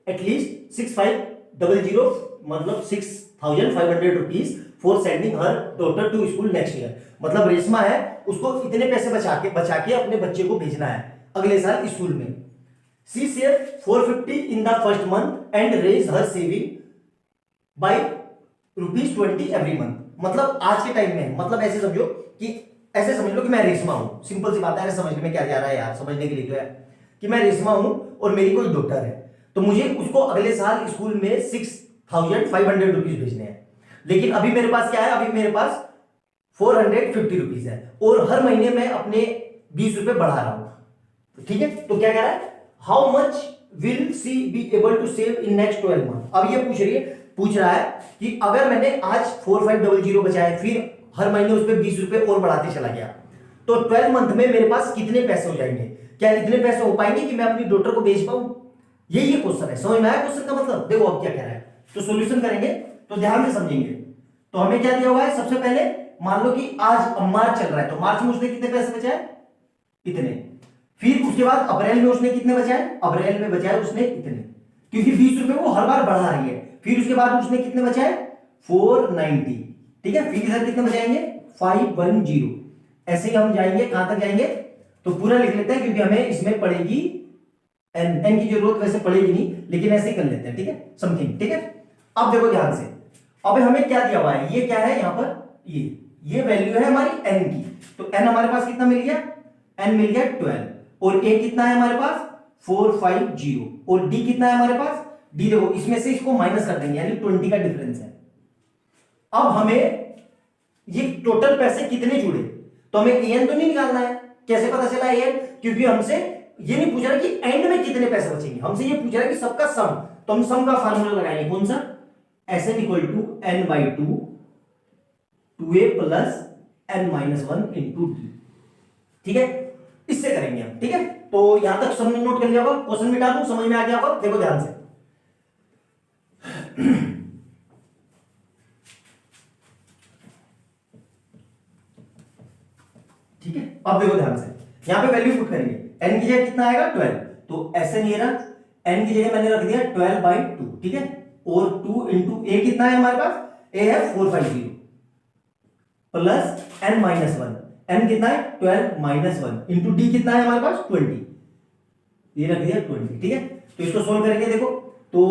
at least 6500, मतलब 6500 rupees for sending her daughter to school next year. मतलब रेशमा है, उसको इतने पैसे बचा के अपने बच्चे को भेजना है अगले साल स्कूल में। She save 450 in the first month and raise her saving by ₹20 every month. मतलब आज के टाइम में, मतलब ऐसे समझो कि ऐसे समझ लो कि मैं रेशमा हूं, सिंपल सी बात है, समझने में क्या जा रहा है यार, समझने के लिए तो है कि मैं रेशमा हूं और मेरी कोई डॉटर है, तो मुझे उसको अगले साल स्कूल में 6500 रुपीज भेजने हैं। लेकिन अभी मेरे पास क्या है, अभी मेरे पास 450 रुपीज है, और हर महीने मैं अपने 20 रुपए बढ़ा रहा हूं, ठीक है। तो क्या कह रहा है, how much will she be able to save in next 12 month. अब ये पूछ रहा है कि अगर मैंने आज 4500 बचाए, फिर हर महीने उस पर 20 रुपए और बढ़ाते चला गया, तो 12 मंथ में मेरे पास कितने पैसे हो जाएंगे, क्या इतने पैसे हो पाएंगे कि मैं अपनी डॉटर को भेज पाऊं। यही ये क्वेश्चन है, समझ में आया क्वेश्चन का मतलब। देखो अब क्या कह रहा है, तो सॉल्यूशन करेंगे तो ध्यान से समझेंगे। तो हमें क्या दिया हुआ है, सबसे पहले मान लो कि आज मार्च चल रहा है, तो मार्च में उसने कितने पैसे बचाए, इतने। फिर उसके बाद अप्रैल में उसने कितने बचाए, अप्रैल में बचाए उसने इतने, क्योंकि 20 रुपए वो हर बार बढ़ा रही है। फिर उसके बाद उसने कितने बचाए, 490, ठीक है। फिर इधर कितने बचाएंगे, 510। ऐसे ही हम जाएंगे, कहां तक जाएंगे, तो पूरा लिख लेते हैं, क्योंकि हमें इसमें पड़ेगी एन की जरूरत वैसे पड़ेगी नहीं, लेकिन ऐसे ही कर लेते हैं, ठीक है, समथिंग, ठीक है। अब देखो ध्यान से, अब हमें क्या दिया हुआ है, ये क्या है यहाँ पर, ये वैल्यू है हमारी एन की। तो एन हमारे पास कितना मिल गया, एन मिल गया 12, और ए कितना है हमारे पास 450, और डी कितना है हमारे पास, डी देखो इसमें से इसको माइनस कर देंगे, यानी 20 का डिफरेंस है। अब हमें ये टोटल पैसे कितने जुड़े, तो हमें एन तो नहीं निकालना है। कैसे पता चला एन, क्योंकि हमसे ये नहीं पूछ रहा कि एंड में कितने पैसे बचेंगे, हमसे ये पूछ रहा है कि सबका सम। तो हम सम का फार्मूला लगाएंगे, कौन सा, Sn equal to n/2 2a plus n-1 into d, ठीक है। इससे करेंगे हम, ठीक है। तो यहां तक सबने नोट कर लिया होगा, क्वेश्चन मिटा दूं, समझ में आ गया होगा। देखो ध्यान से, ठीक है। अब देखो ध्यान से, यहां पे वैल्यू पुट करेंगे, n की जगह कितना आएगा 12, तो Sn ये रहा, n की जगह मैंने रख दिया 12/2, ठीक है। और 2 इंटू a कितना है हमारे पास, a है 450 प्लस n-1, n कितना है 12-1 इंटू d कितना है हमारे पास 20, ये रख दिया 20, ठीक है। तो इसको सोल्व करेंगे, देखो तो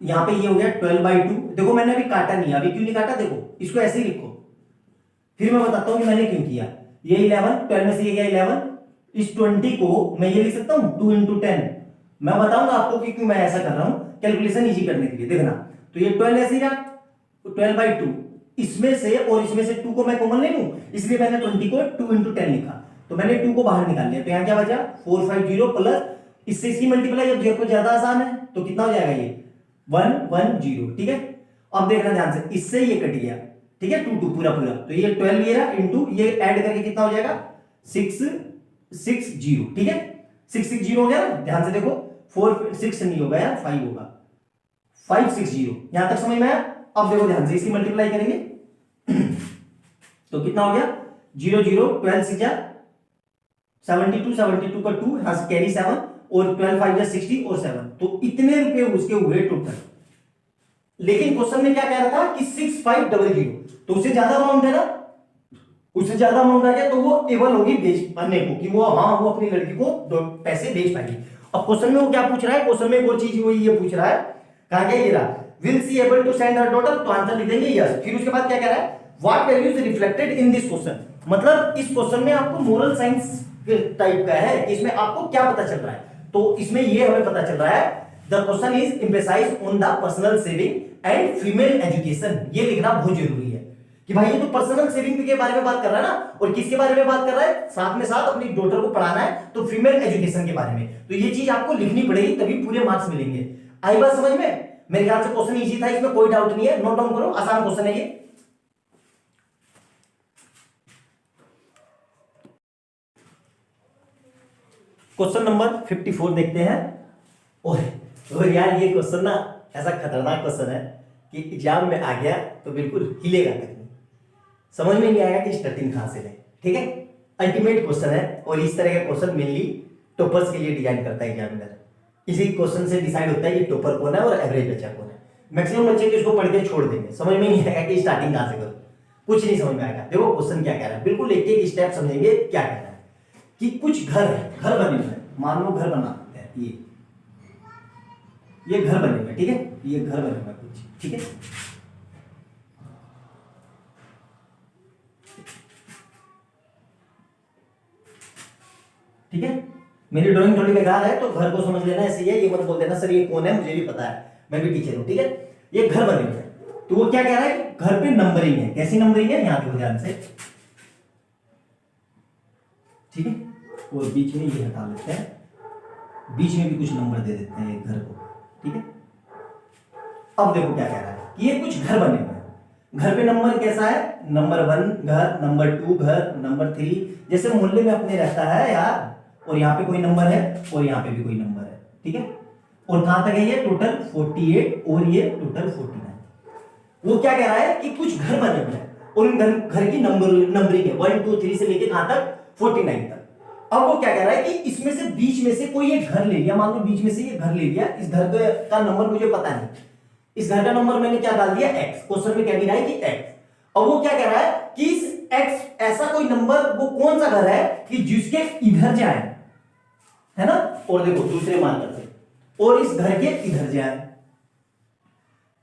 यहां पे ये हो गया 12/2। देखो मैंने अभी काटा नहीं, अभी क्यों नहीं काटा, देखो इसको ऐसे ही लिखो, फिर मैं बताता हूं कि मैंने क्यों किया। ये 11, 12 में से ये गया 11, इस 20 को मैं ये लिख सकता हूं 2 इंटू 10। मैं बताऊंगा आपको कि क्यों मैं ऐसा कर रहा हूं, कैलकुलेशन इजी करने के लिए। देखना, तो ये 12 ऐसे ही रहा, 12/2, इसमें से और इसमें से 2 को मैं कॉमन ले लूं, इसलिए मैंने 20 को 2 इंटू 10 लिखा। तो मैंने 2 को बाहर निकाल लिया, तो यहां क्या बचा 450 प्लस इससे इसकी मल्टीप्लाई, अब देखो ज्यादा आसान है, तो कितना हो जाएगा ये 110, ठीक है। अब देखना ध्यान से, इससे ये कट गया, ठीक है, 2 पूरा, तो ये 12 ये रहा इंटू ये ऐड करके कितना हो जाएगा 660, ठीक है। 660 हो गया ना, ध्यान से देखो, 4 6 नहीं होगा यार, 5 होगा, 560। यहां तक समझ में आया। अब देखो ध्यान से, इसकी मल्टीप्लाई करेंगे तो कितना हो गया 0 0 12 6 72, 72 का 2 यहां से कैरी 7, और 12 5 60 और 7, तो इतने रुपए उसके हुए टोटल, लेकिन क्वेश्चन में क्या कह रहा था कि 6500, तो उससे ज्यादा अमाउंट है ना, उससे ज्यादा अमाउंट आ गया तो वो एबल होगी बेच पाने को, कि वो हाँ वो अपनी लड़की को पैसे बेच पाएगी। अब क्वेश्चन में वो क्या पूछ रहा है, क्वेश्चन में एक और चीज वो ये पूछ रहा है, कहा क्या ये रहा, will she able to send her total, तो आंसर लिख देंगे यस। फिर उसके बाद क्या कह रहा है, what values reflected in this question, मतलब इस क्वेश्चन में आपको मोरल साइंस टाइप का है कि इसमें आपको क्या पता चल रहा है, तो इसमें ये हमें पता चल रहा है the question is emphasise on the personal saving and female education, ये लिखना बहुत जरूरी है कि भाई ये तो पर्सनल सेविंग के बारे में बात कर रहा है ना, और किसके बारे में बात कर रहा है, साथ में साथ अपनी डॉटर को पढ़ाना है, तो फीमेल एजुकेशन के बारे में, तो ये चीज आपको लिखनी पड़ेगी तभी पूरे मार्क्स मिलेंगे। आई बात समझ में? मेरे ख्याल से क्वेश्चन इजी था, इसमें कोई डाउट नहीं है, नोट डाउन करो, आसान क्वेश्चन है ये। क्वेश्चन नंबर 54 देखते हैं। और यार ये क्वेश्चन ना ऐसा खतरनाक क्वेश्चन है कि एग्जाम में आ गया तो बिल्कुल हिलेगा तक नहीं, समझ में नहीं आएगा कि स्टार्टिंग कहां से ले, ठीक है। अल्टीमेट क्वेश्चन है और इस तरह का क्वेश्चन मेनली टॉपर्स के लिए डिजाइन करता है एग्जामिनर। इसी क्वेश्चन से डिसाइड होता है कि टॉपर कौन है और एवरेज बच्चा कौन है। मैक्सिमम बच्चे तो इसको पढ़ के छोड़ देंगे, समझ में नहीं आएगा कि स्टार्टिंग कहां से करो, कुछ नहीं समझ में आएगा। देखो क्वेश्चन क्या कह रहा है, बिल्कुल एक एक स्टेप समझेंगे क्या कह रहा है कि कुछ घर बने हुए हैं, मान लो घर बनाते हैं, ये घर बने हुए, ठीक है, ये घर बने हुए कुछ, ठीक है। ठीक है, मेरी ड्राइंग थोड़ी बेकार है तो घर को समझ लेना ऐसे ही है, ये मत बोल देना सर ये कौन है, मुझे भी पता है, मैं भी टीचर हूं, ठीक है। ये घर बने हुए हैं, तो वो क्या कह रहा है कि घर पे नंबरिंग है, कैसी नंबरिंग है, यहां पे ध्यान से, ठीक है, और बीच में ये हटा लेते हैं, बीच में भी कुछ नंबर दे देते हैं घर को, ठीक है। अब देखो क्या कह रहा है कि ये कुछ घर बने हुए हैं, घर पे नंबर कैसा है, नंबर 1 घर, नंबर 2 घर, नंबर 3, जैसे मोहल्ले में अपने रहता है यार, और यहाँ पे कोई नंबर है और यहाँ पे भी कोई नंबर है, ठीक है। और कहां तक है ये, टोटल 48 और ये टोटल 49। वो क्या कह रहा है कि कुछ घर बने हुए हैं और उन घर की नंबरिंग है 1 2 3 से लेके कहां तक, 49 तक। अब वो क्या कह रहा है कि इसमें से बीच में से कोई एक घर ले लिया, मान लो बीच में से ये घर ले लिया, इस घर का नंबर मुझे पता नहीं, इस घर का नंबर मैंने क्या डाल दिया x, क्वेश्चन में क्या दिया है कि x। अब वो क्या कह रहा है कि इस x ऐसा कोई नंबर वो कौन सा घर है कि जिसके इधर जाए, है ना, और देखो दूसरे मार्कर से, और इस घर के इधर जाए,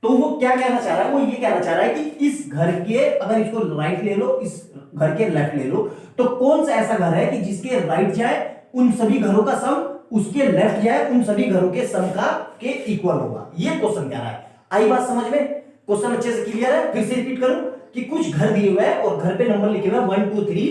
तो वो क्या कहना चाह रहा है, वो ये कहना चाह रहा है कि इस घर के, अगर इसको राइट ले लो, इस घर के लेफ्ट ले लो, तो कौन सा ऐसा घर है कि जिसके राइट जाए उन सभी घरों का सम, उसके लेफ्ट जाए उन सभी घरों के सम का के इक्वल होगा, ये क्वेश्चन कह रहा है। आई बात समझ में, क्वेश्चन अच्छे से क्लियर है, फिर से रिपीट करूं कि कुछ घर दिए हुए हैं और घर पे नंबर लिखे हुए हैं 1 2 3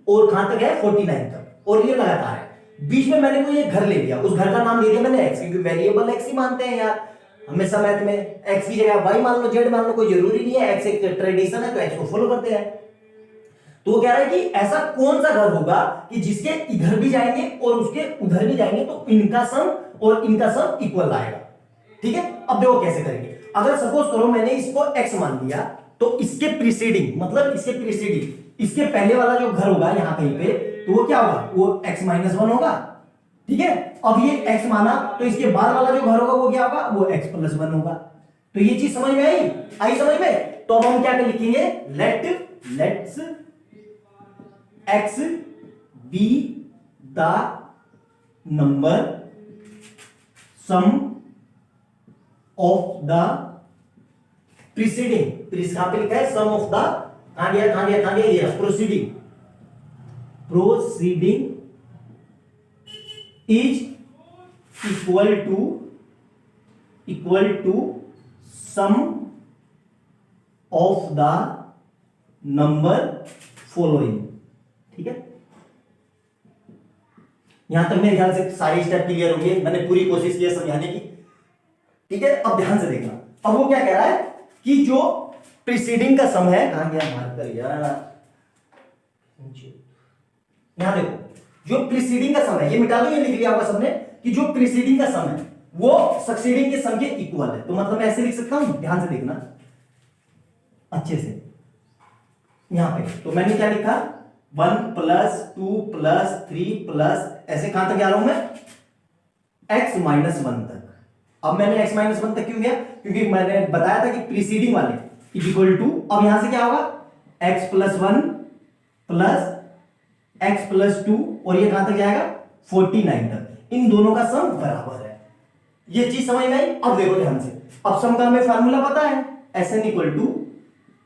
और कहां तक है, 49 तक, और ये लगातार है। बीच में मैंने कोई एक घर ले लिया, उस घर का नाम दे दिया मैंने x, क्योंकि वेरिएबल x ही मानते हैं यार हमेशा मैथ में, x की जगह y मान लो, z मान लो, कोई जरूरी नहीं है, x एक ट्रेडिशन है तो x को फॉलो करते हैं। तो वो कह रहा है कि ऐसा कौन सा घर होगा कि जिसके इधर भी जाएंगे और उसके उधर भी जाएंगे तो इनका सम और इनका सम इक्वल आएगा, ठीक है। अब देखो कैसे करेंगे, अगर सपोज करो मैंने इसको x मान लिया, तो इसके प्रीसीडिंग, मतलब इसके प्रीसीडिंग, इसके पहले वाला जो घर होगा यहां कहीं पे, तो वो क्या होगा, वो x-1 होगा, ठीक है। अब ये x माना तो इसके बाद वाला जो घर होगा वो क्या होगा, वो x+1 होगा। तो ये चीज समझ में आई समझ में। तो अब हम क्या लिखेंगे, let's x be the number sum of the preceding, कहां पे लिखा है, सम ऑफ द, कहां गया ये proceeding is equal to sum of the number following, ठीक है। यहां तक मेरे ख्याल से सारे स्टेप क्लियर हो गए, मैंने पूरी कोशिश की है समझाने की, ठीक है। अब ध्यान से देखना, अब वो क्या कह रहा है कि जो प्रीसीडिंग का सम है, कहां गया मार्कर यार, यहां देखो, जो प्रीसीडिंग का सम है, ये मिटा दो, ये लिख लिया होगा सबने कि जो प्रीसीडिंग का सम है वो सक्सीडिंग के सम के इक्वल है, तो मतलब मैं ऐसे लिख सकता हूं, ध्यान से देखना अच्छे से, यहां पे तो मैंने क्या लिखा, 1 + 2 + 3 + ऐसे कहां तक जा रहा हूं मैं, x-1 तक, अब मैंने x माइनस वन तक क्यों गया, क्योंकि मैंने बताया था कि प्रीसीडिंग वाले इज इक्वल टू, अब यहां से क्या होगा x plus one plus x plus two, और ये कहां तक जाएगा 49 तक, इन दोनों का सम बराबर है। ये चीज समझ में आई। अब देखो ध्यान से, अब सम का हमें फार्मूला पता है, Sn equal to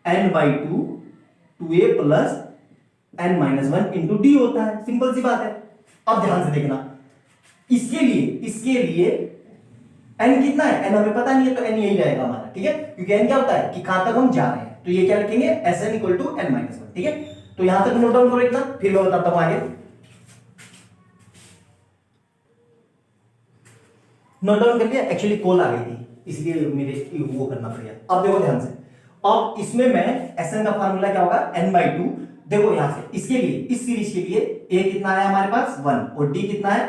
n by two 2a plus n minus one into d होता है, सिंपल सी बात है। अब ध्यान से देखना, इसके लिए n कितना है, n हमें पता नहीं है, तो n यही रहेगा हमारा, ठीक है, क्योंकि n क्या होता है कि कहां तक हम जा रहे हैं, तो ये क्या लिखेंगे Sn equal to n minus one, ठीक है। तो यहां तक नोट डाउन करो इतना, फिर मैं बताता हूं आगे। नोट डाउन कर लिया, एक्चुअली कॉल आ गई थी इसलिए मेरे वो करना पड़ गया। अब देखो ध्यान से, अब इसमें मैं Sn का फार्मूला क्या होगा n बाई टू, देखो यहां से इसके लिए, इस सीरीज के लिए a कितना है हमारे पास 1, और d कितना है,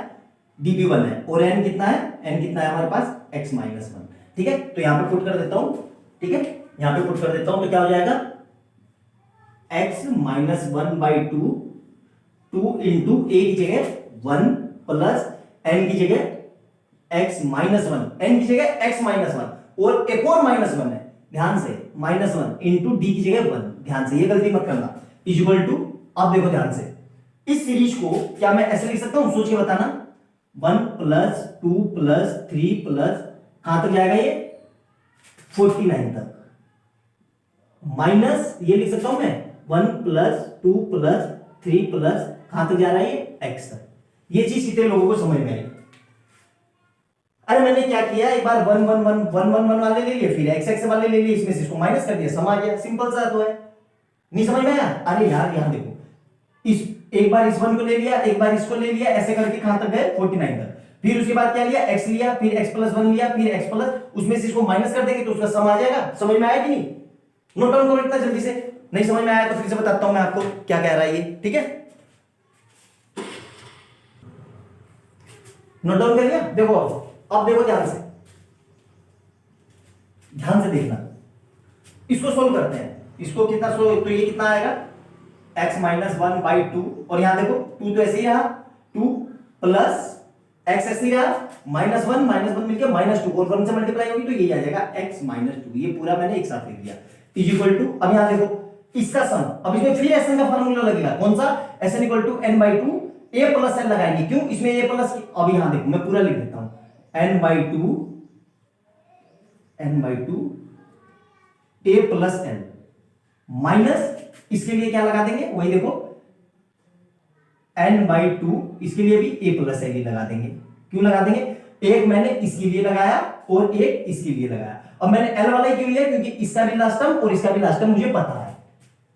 d भी 1 है, और n कितना है, n कितना है हमारे पास x माइनस वन, ठीक है। तो यहां पे पुट कर देता हूं, ठीक है, यहां पे पुट कर देता हूं, तो क्या हो जाएगा x minus one by two, 2 into a की जगह 1 प्लस n की जगह x माइनस वन, n की जगह x माइनस वन, और एक और माइनस वन है, ध्यान से माइनस वन इंटू डी की जगह 1, ध्यान से ये गलती मत करना, इज इक्वल टू, अब देखो ध्यान से, इस सीरीज को क्या मैं ऐसे लिख सकता हूं, सोच के बताना, 1 प्लस 2 प्लस 3 प्लस कहां तक जाएगा ये 49 तक, माइनस ये लिख सकता हूं मैं 1 प्लस 2 प्लस 3 प्लस कहां तक जा रहा है ये x तक। ये चीज कितने लोगों को समझ में आई। अरे मैंने क्या किया, एक बार 1 1 1 1 1 1 वाले ले लिए, फिर x x वाले ले लिए, इसमें से इसको माइनस कर दिया, सम आ गया, सिंपल सा तो है। नहीं समझ में आया। अरे यार यहां देखो, इस एक बार इस वन को ले लिया, एक बार इसको ले लिया, ऐसे करके कहां तक गए 49 तक, फिर उसके बाद क्या लिया x लिया, फिर x प्लस वन लिया, फिर x प्लस, उसमें से इसको माइनस कर देंगे तो उसका सम आ जाएगा। समझ में आया कि नहीं, नोट डाउन करो इतना जल्दी से, नहीं समझ में आया तो फिर से बताता हूं मैं आपको क्या कह रहा है ये, ठीक है। नोट डाउन कर लिया, देखो अब देखो ध्यान से देखना, इसको सोल्व करते हैं, इसको कितना तो ये कितना आएगा x minus one by two, और यहां देखो 2 तो ऐसे ही रहा, 2 प्लस x ऐसे ही रहा, माइनस वन मिलकर माइनस टू, और 1 से मल्टीप्लाई होगी तो ये आ जाएगा x माइनस टू, ये पूरा मैंने एक साथ लिख दिया, इज इक्वल टू, अब यहां देखो इसका सम, अब इसमें फिर Sn का फार्मूला लगेगा, कौन सा, Sn equal to n by two a plus n लगाएंगे, क्यों, इसमें a प्लस, अब यहां देखो मैं पूरा लिख देता हूं, n by two a plus n minus, इसके लिए क्या लगा देंगे, वही देखो n बाई टू, इसके लिए भी a प्लस n ही लगा देंगे, क्यों लगा देंगे, एक मैंने इसके लिए लगाया और एक इसके लिए लगाया, अब मैंने l वाला ही क्यों लिया, क्योंकि इसका भी लास्ट टर्म और इसका भी लास्ट टर्म मुझे पता है,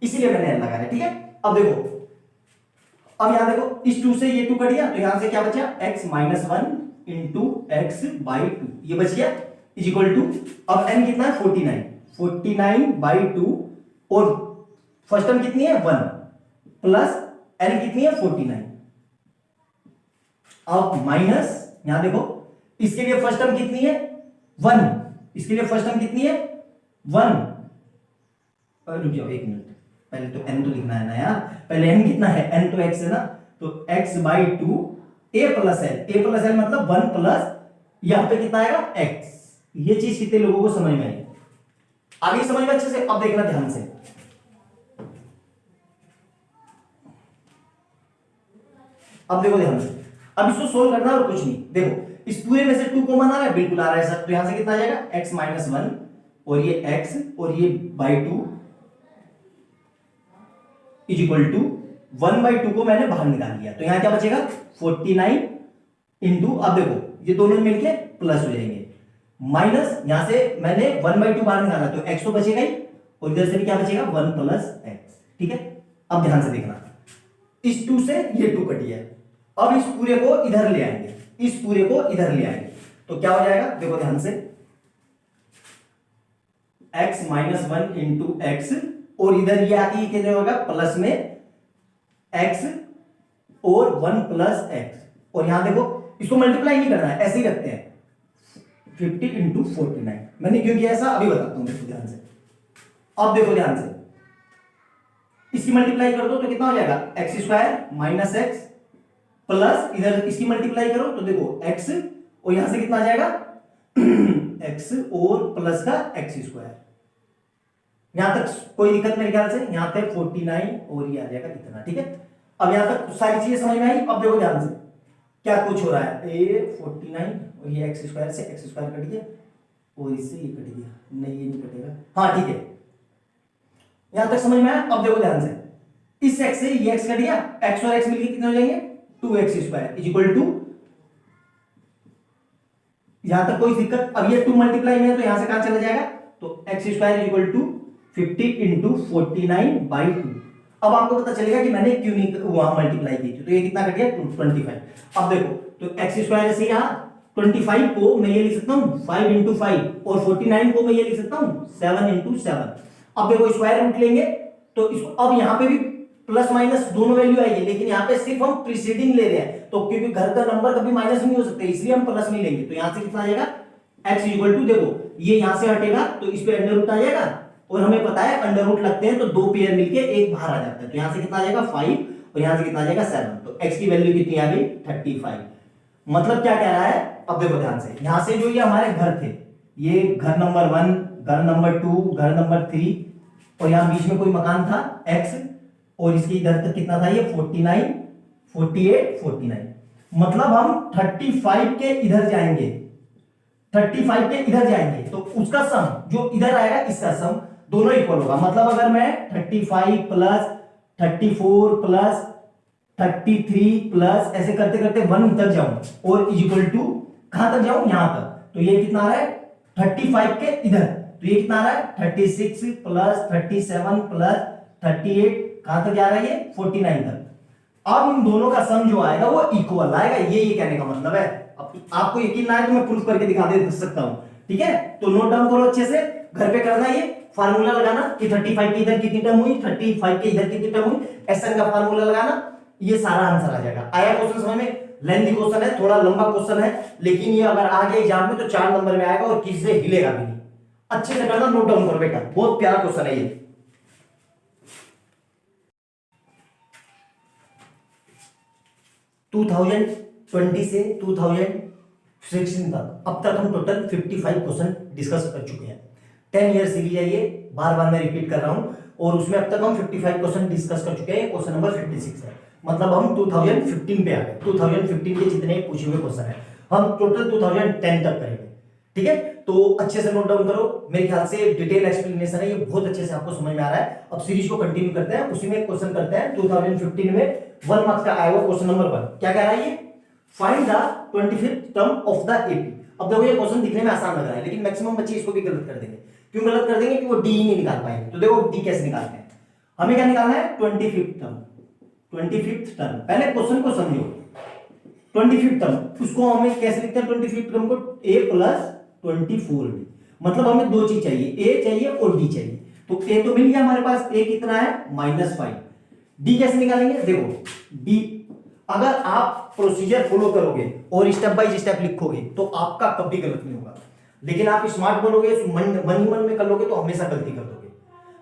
इसलिए मैंने l लगाया, ठीक है। अब देखो, अब यहां देखो इस 2 से ये 2 कट गया, तो यहां से क्या बचा x minus one into x by two, ये बच गया, इज इक्वल टू, अब n कितना है 49 बाई टू, और फर्स्ट टर्म कितनी है 1 प्लस n कितनी है 49, अब माइनस, यहां देखो इसके लिए फर्स्ट टर्म कितनी है 1, इसके लिए फर्स्ट टर्म कितनी है 1, रुक जाओ एक मिनट, पहले तो n तो लिखना है ना यार, पहले n कितना है, n तो x है ना, तो x by two a plus L मतलब 1 प्लस यहां पे कितना आएगा x, ये चीज कितने लोगों को समझ में आई, आगे समझ में अच्छे से। अब देखना ध्यान से, अब देखो ध्यान से, अब इसको सोल्व करना और कुछ नहीं, देखो इस पूरे में से 2 कॉमन आ रहा है, बिल्कुल आ रहा है सर, तो यहां से कितना आ जाएगा x माइनस वन, और ये x और ये by two is equal to 1 by two को मैंने बाहर निकाल लिया, तो यहां क्या बचेगा 49 इंटू, अब देखो ये दोनों मिलके प्लस हो जाएंगे, माइनस यहां से मैंने 1 बाई टू बाहर निकाला तो x तो बचेगा ही, और इधर से भी क्या बचेगा 1 प्लस x, ठीक है। अब ध्यान से देखना, इस 2 से ये 2 कट गया, अब इस पूरे को इधर ले आएंगे, इस पूरे को इधर ले आएंगे, तो क्या हो जाएगा, देखो ध्यान से, x minus one into x, और इधर ये आती है कितने होगा प्लस में x और 1 प्लस x, और यहां देखो इसको मल्टीप्लाई नहीं करना है, ऐसे ही रखते हैं 50 इंटू 49, मैंने क्यों किया ऐसा अभी बताता हूं, देखो ध्यान से, अब देखो ध्यान से, इसकी मल्टीप्लाई कर दो तो कितना हो जाएगा x square minus x, plus इधर इसकी मल्टीप्लाई करो तो देखो x, और यहां से कितना आ जाएगा एक्स और प्लस का एक्स स्क्वायर। यहां तक कोई दिक्कत मेरे ख्याल से, यहां तक 49 और ये आ जाएगा इतना, ठीक है। अब यहां तक सारी चीजें समझ में आई। अब देखो ध्यान से क्या कुछ हो रहा है, ए 49 और ये एक्स स्क्वायर से एक्स स्क्वायर कट गया और इससे ये कट गया, नहीं ये नहीं कटेगा, हाँ ठीक है, यहां तक समझ में आया। अब देखो ध्यान से, इस एक्स से ये एक्स कट गया, एक्स और एक्स मिलकर कितने हो जाएंगे 2x square is equal to, यहां तक कोई दिक्कत। अब ये 2 मल्टीप्लाई में है तो यहां से कहां चला जाएगा, तो x square is equal to 50 into 49/2। अब आपको पता चलेगा कि मैंने क्यों नहीं वहां मल्टीप्लाई की थी, तो ये कितना कट गया 25। अब देखो तो एक्स स्क्वायर से यहां 25 को मैं ये लिख सकता हूं 5 इंटू 5 और 49 को मैं ये लिख सकता हूं 7 इंटू 7। अब देखो स्क्वायर रूट लेंगे तो इसको, अब यहां पे भी प्लस माइनस दोनों वैल्यू आएगी, लेकिन यहाँ पे सिर्फ हम प्रीसीडिंग ले रहे हैं, तो क्योंकि घर का नंबर कभी माइनस नहीं हो सकता इसलिए हम प्लस में लेंगे। तो यहां से कितना आ जाएगा x इक्वल टू, देखो ये यहां से हटेगा तो इस पे अंडर रूट आ जाएगा, और हमें पता है अंडर रूट लगते हैं तो दो पेयर मिलके एक बाहर आ जाता है, तो यहां से कितना आ जाएगा 5 और यहां से कितना आ जाएगा 7। तो x की वैल्यू कितनी आ गई 35। मतलब क्या कह रहा है, अब देखो ध्यान से, यहां से जो ये हमारे घर थे, ये घर नंबर 1, घर नंबर 2, घर नंबर 3, और यहां बीच में कोई मकान था x, और इसके इधर तक कितना था ये 49, 48, 49। मतलब हम 35 के इधर जाएंगे, 35 के इधर जाएंगे तो उसका सम जो इधर आएगा इसका सम दोनों इक्वल होगा। मतलब अगर मैं 35 प्लस 34 प्लस 33 प्लस ऐसे करते करते 1 तक जाऊं और इज इक्वल टू कहां तक जाऊं, यहां तक, तो ये कितना आ रहा है 35 के इधर, तो ये कितना आ रहा है 36 प्लस 37 प्लस 38, कहां तक जा रहा है ये 49 तक। अब इन दोनों का सम जो आएगा वो इक्वल आएगा, ये कहने का मतलब है। अब आपको यकीन ना है तो मैं प्रूफ करके दिखा दे सकता हूं, ठीक है। तो नोट डाउन करो अच्छे से, घर पे करना ये फार्मूला लगाना कि 35 के इधर कितनी टर्म हुई, 35 के इधर कितनी टर्म हुई, एसएन का फार्मूला लगाना, ये सारा आंसर आ जाएगा। आया क्वेश्चन समझ में? लेंथी क्वेश्चन है, थोड़ा लंबा क्वेश्चन है, लेकिन ये अगर आ गया एग्जाम में तो 4 नंबर में आएगा और किसी से हिलेगा भी नहीं। अच्छे से करना, नोट डाउन करो बेटा, बहुत प्यारा क्वेश्चन है ये। (2020) से 2016 तक अब तक हम टोटल 55 क्वेश्चन डिस्कस कर चुके हैं। 10 ईयर सीरीज है ये, बार बार मैं रिपीट कर रहा हूं, और उसमें अब तक हम 55 क्वेश्चन डिस्कस कर चुके हैं। क्वेश्चन नंबर 56 है, मतलब हम 2015 पे आ गए। 2015 के जितने पूछे हुए क्वेश्चन है हम टोटल 2010 तक करेंगे, ठीक है। तो अच्छे से नोट डाउन करो, मेरे ख्याल से डिटेल एक्सप्लेनेशन है ये, बहुत अच्छे से आपको समझ में आ रहा है। अब सीरीज को कंटिन्यू करते हैं, उसी में क्वेश्चन करते हैं। 2015 में 1 मार्क्स का आया हुआ क्वेश्चन नंबर 1 क्या कह रहा है ये, find the 25th term of the AP. अब देखो ये क्वेश्चन दिखने में आसान लग रहा है, लेकिन मैक्सिमम बच्चे इसको भी गलत कर देंगे। क्यों गलत कर देंगे कि वो डी ही नहीं निकाल पाएंगे। तो देखो डी कैसे निकालते हैं, हमें क्या निकालना है 25th टर्म। 25th टर्म, पहले क्वेश्चन को समझो। 25th टर्म उसको हमें कैसे लिखते हैं, 25th टर्म को a प्लस 24b। मतलब हमें दो चीज चाहिए, a चाहिए और d चाहिए। तो a तो मिल गया हमारे पास, a कितना है -5। d कैसे निकालेंगे, देखो d अगर आप प्रोसीजर फॉलो करोगे और स्टेप बाय स्टेप लिखोगे तो आपका कभी गलत नहीं होगा। लेकिन आप स्मार्ट बनोगे, मन ही मन में कर लोगे तो हमेशा गलती कर दोगे।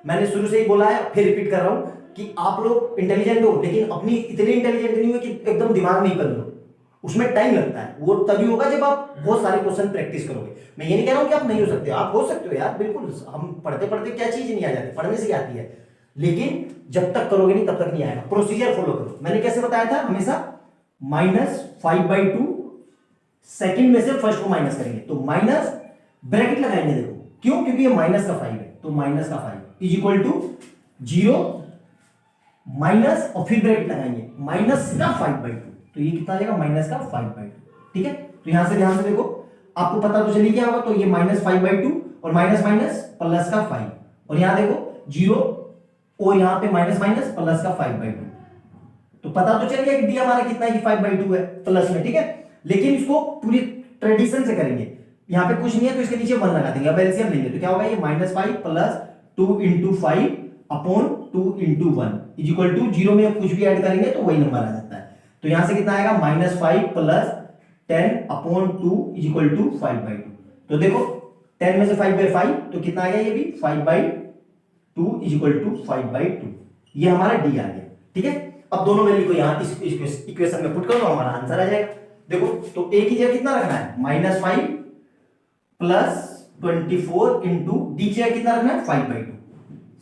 मैंने शुरू से ही बोला है, फिर रिपीट कर रहा हूं कि आप लोग इंटेलिजेंट हो, लेकिन अपनी इतने इंटेलिजेंट नहीं हो कि एकदम दिमाग नहीं कर लो। उसमें टाइम लगता है, वो तभी होगा जब आप बहुत सारे क्वेश्चन प्रैक्टिस करोगे। मैं ये नहीं कह रहा हूं कि आप नहीं हो सकते, आप हो सकते हो यार, बिल्कुल। हम पढ़ते पढ़ते क्या चीज नहीं आ जाती, पढ़ने से आती है, लेकिन जब तक करोगे नहीं तब तक नहीं आएगा। प्रोसीजर फॉलो करो, मैंने कैसे बताया था, हमेशा -5/2 सेकंड में से फर्स्ट को माइनस करेंगे, तो माइनस ब्रैकेट लगाएंगे। देखो क्यों, क्योंकि ये माइनस का 5 है, तो माइनस का 5 इज इक्वल टू 0 माइनस और फिर ब्रैकेट लगाएंगे माइनस का 5/2, तो ये कितना आ जाएगा माइनस का 5/2, ठीक है। तो यहां से ध्यान से देखो, आपको पता तो चली गया होगा, तो ये -5/2 और माइनस माइनस प्लस का 5, और यहां देखो 0 और यहां पे माइनस माइनस प्लस का 5/2, तो पता तो चल गया कि डी हमारा कितना है कि 5/2 है प्लस में, ठीक है। लेकिन इसको पूरी ट्रेडिशन से करेंगे, यहां पे कुछ नहीं है तो इसके नीचे 1 लगा देंगे। अब एलसीएम लेंगे तो क्या होगा, ये -5 plus 2 × 5 upon 2 × 1 is equal to 0 में कुछ भी ऐड करेंगे तो वही नंबर आ जाता है। तो यहां से कितना आएगा -5 plus 10 upon 2 is equal to 5/2। तो देखो 10 में से 5/5 तो कितना आ गया, ये भी 5/2 इज इक्वल टू 5/2, ये हमारा डी आ गया, ठीक है। अब दोनों वैल्यू को यहां इस इक्वेशन में पुट करो तो हमारा आंसर आ जाएगा। देखो तो a की जगह कितना रखना है, -5 प्लस 24 इंटू डी की कितना रखना है 5/2,